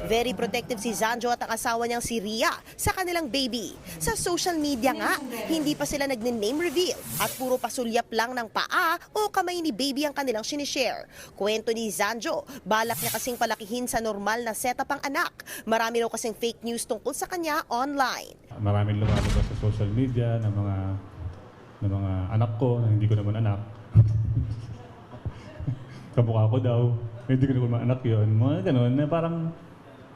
Very protective si Zanjo at ang asawa niyang si Ria sa kanilang baby. Sa social media nga, hindi pa sila nagne-name reveal at puro pasulyap lang ng paa o kamay ni baby ang kanilang sinishare. Kwento ni Zanjo, balak niya kasing palakihin sa normal na setup ang anak. Marami raw kasing fake news tungkol sa kanya online. Maraming lumalabas sa social media ng mga anak ko na hindi ko naman anak. Kamukha ko daw. Hindi ko naman anak yun. Mga ganun, na parang,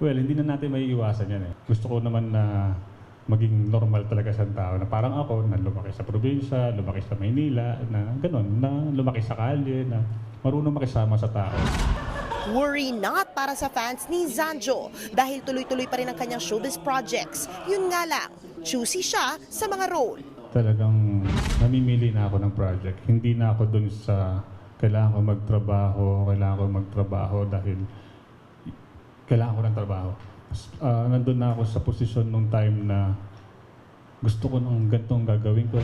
well, hindi na natin may iwasan yan eh. Gusto ko naman na maging normal talaga sa tao. Na parang ako, na lumaki sa probinsya, lumaki sa Maynila, na ganun, na lumaki sa kalye, na marunong makisama sa tao. Worry not para sa fans ni Zanjo dahil tuloy-tuloy pa rin ang kanyang showbiz projects. Yun nga lang, choosy siya sa mga role. Talagang namimili na ako ng project. Hindi na ako dun sa kailangan ko magtrabaho dahil kailangan ko ng trabaho. Nandun na ako sa posisyon nung time na gusto ko ng ganitong gagawin ko.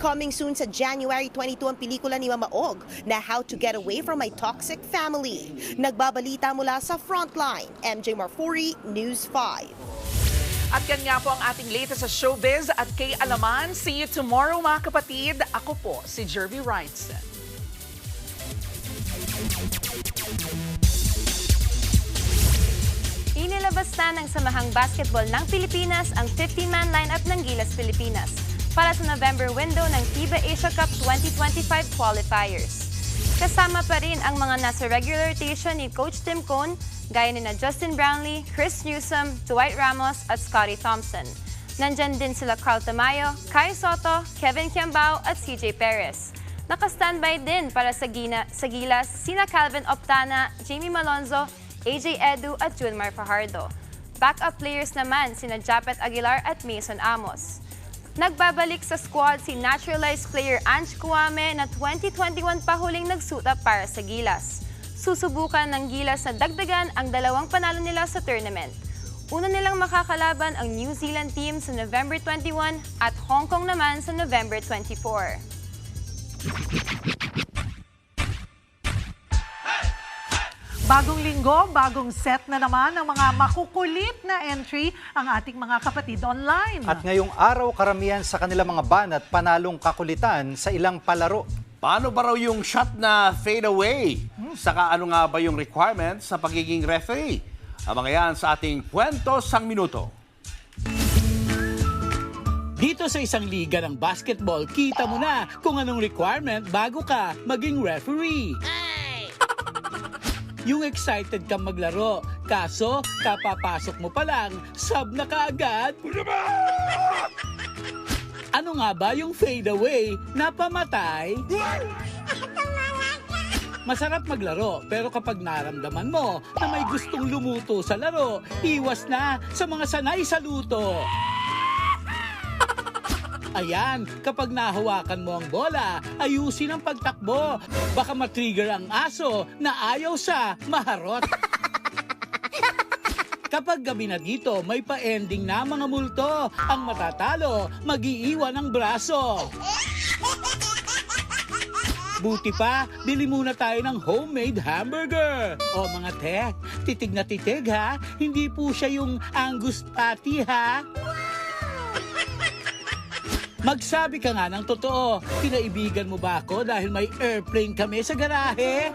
Coming soon sa January 22 ang pelikula ni Mama Og na How to Get Away from My Toxic Family. Nagbabalita mula sa Frontline, MJ Marfori, News 5. At yan nga po ang ating latest sa showbiz at kay Alaman. See you tomorrow mga kapatid. Ako po si Jervy Wrightson. Inilabas na ng Samahang Basketball ng Pilipinas ang 15-man lineup ng Gilas Pilipinas para sa November window ng FIBA Asia Cup 2025 qualifiers. Kasama pa rin ang mga nasa regular rotation ni Coach Tim Cone, gaya ni na Justin Brownlee, Chris Newsome, Dwight Ramos at Scottie Thompson. Nandyan din sila Carl Tamayo, Kai Soto, Kevin Kiambao at CJ Perez. Naka-standby din para sa Gilas sina Calvin Optana, Jamie Malonzo, AJ Edu at Junmar Fajardo. Backup players naman sina Japet Aguilar at Mason Amos. Nagbabalik sa squad si naturalized player Ange Kwame na 2021 pa huling nagsuta para sa Gilas. Susubukan ng Gilas na dagdagan ang 2 panalo nila sa tournament. Una nilang makakalaban ang New Zealand team sa November 21 at Hong Kong naman sa November 24. Bagong linggo, bagong set na naman ng mga makukulit na entry ang ating mga kapatid online. At ngayong araw, karamihan sa kanilang mga banat panalong kakulitan sa ilang palaro. Paano ba raw yung shot na fade away? Saka ano nga ba yung requirements sa pagiging referee? Ang mga yan sa ating Kwento Sang Minuto. Dito sa isang liga ng basketball, kita mo na kung anong requirement bago ka maging referee. Yung excited kang maglaro, kaso kapapasok mo pa lang, sub na kaagad. Ano nga ba yung fade away na pamatay? Masarap maglaro, pero kapag naramdaman mo na may gustong lumuto sa laro, iwas na sa mga sanay sa luto. Ayan, kapag nahawakan mo ang bola, ayusin ang pagtakbo. Baka matrigger ang aso na ayaw sa maharot. Kapag gabi na dito, may pa-ending na mga multo. Ang matatalo, mag-iiwan ng braso. Buti pa, bili muna tayo ng homemade hamburger. O mga te, titig na titig ha, hindi po siya yung Angus patty ha. Magsabi ka nga ng totoo, kinaibigan mo ba ako dahil may airplane kami sa garahe?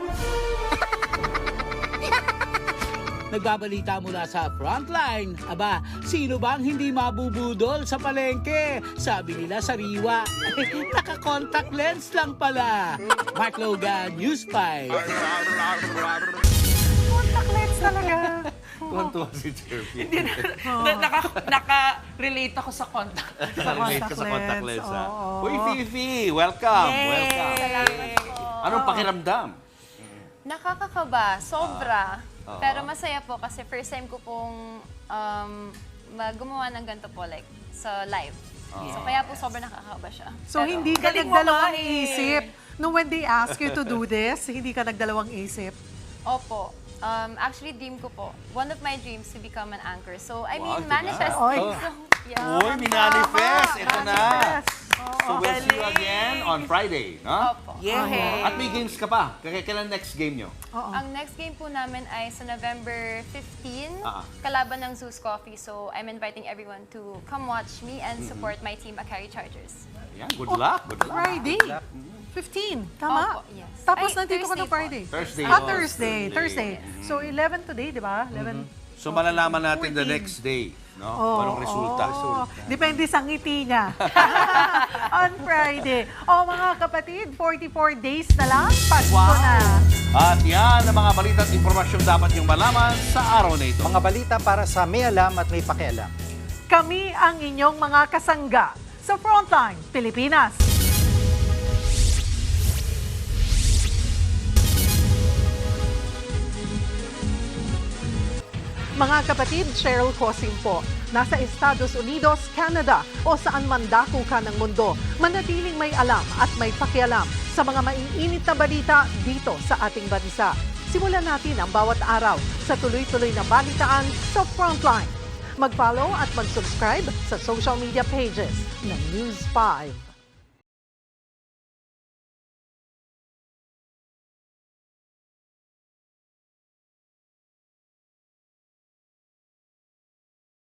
Nagbabalita mula sa Frontline. Aba, sino bang hindi mabubudol sa palengke? Sabi nila sariwa. Naka-contact lens lang pala. Mark Logan, News 5. Contact lens talaga. Tuwan-tuwa si Jervy. Naka-relate ako sa contact. Naka-relate ka sa contact lens, ha? Uy, Fifi! Welcome! Yay! Welcome! Salamat po. Anong pakiramdam? Nakakakaba, sobra. Pero masaya po kasi first time ko pong gumawa ng ganito po, like, sa live. So kaya po sobrang nakakakaba siya. So Pero, hindi ka nagdalawang isip. No, when they ask you to do this, hindi ka nagdalawang isip? Opo. Actually, dream ko po. One of my dreams to become an anchor. So, I mean, Wow, manifesting. diba? So, yeah. Uy, minanifest! Ito na! So we'll see you again on Friday, no? Opo. Yeah. At may games ka pa. Kailan next game nyo? Ang next game po namin ay sa November 15, Ah. kalaban ng Zeus Coffee. So, I'm inviting everyone to come watch me and support my team, Akari Chargers. Yan, good luck. Good luck. Friday. 15, tama? Opo, yes. Tapos Ay, nandito ka Thursday na Friday. po. Thursday. Thursday. Thursday. So 11 today, di ba? 11. So malalaman natin the next day, no? Anong resulta. Depende sa ngiti niya. On Friday. Mga kapatid, 44 days na lang. Pasko na. At yan ang mga balita at impormasyong dapat yung malaman sa araw na ito. Mga balita para sa may alam at may pakialam. Kami ang inyong mga kasangga sa Frontline Pilipinas. Mga kapatid, Cheryl Cosim po. Nasa Estados Unidos, Canada o saan man dako ka ng mundo, manatiling may alam at may pakialam sa mga maiinit na balita dito sa ating bansa. Simulan natin ang bawat araw sa tuloy-tuloy na balitaan sa Frontline. Mag-follow at mag-subscribe sa social media pages ng News 5.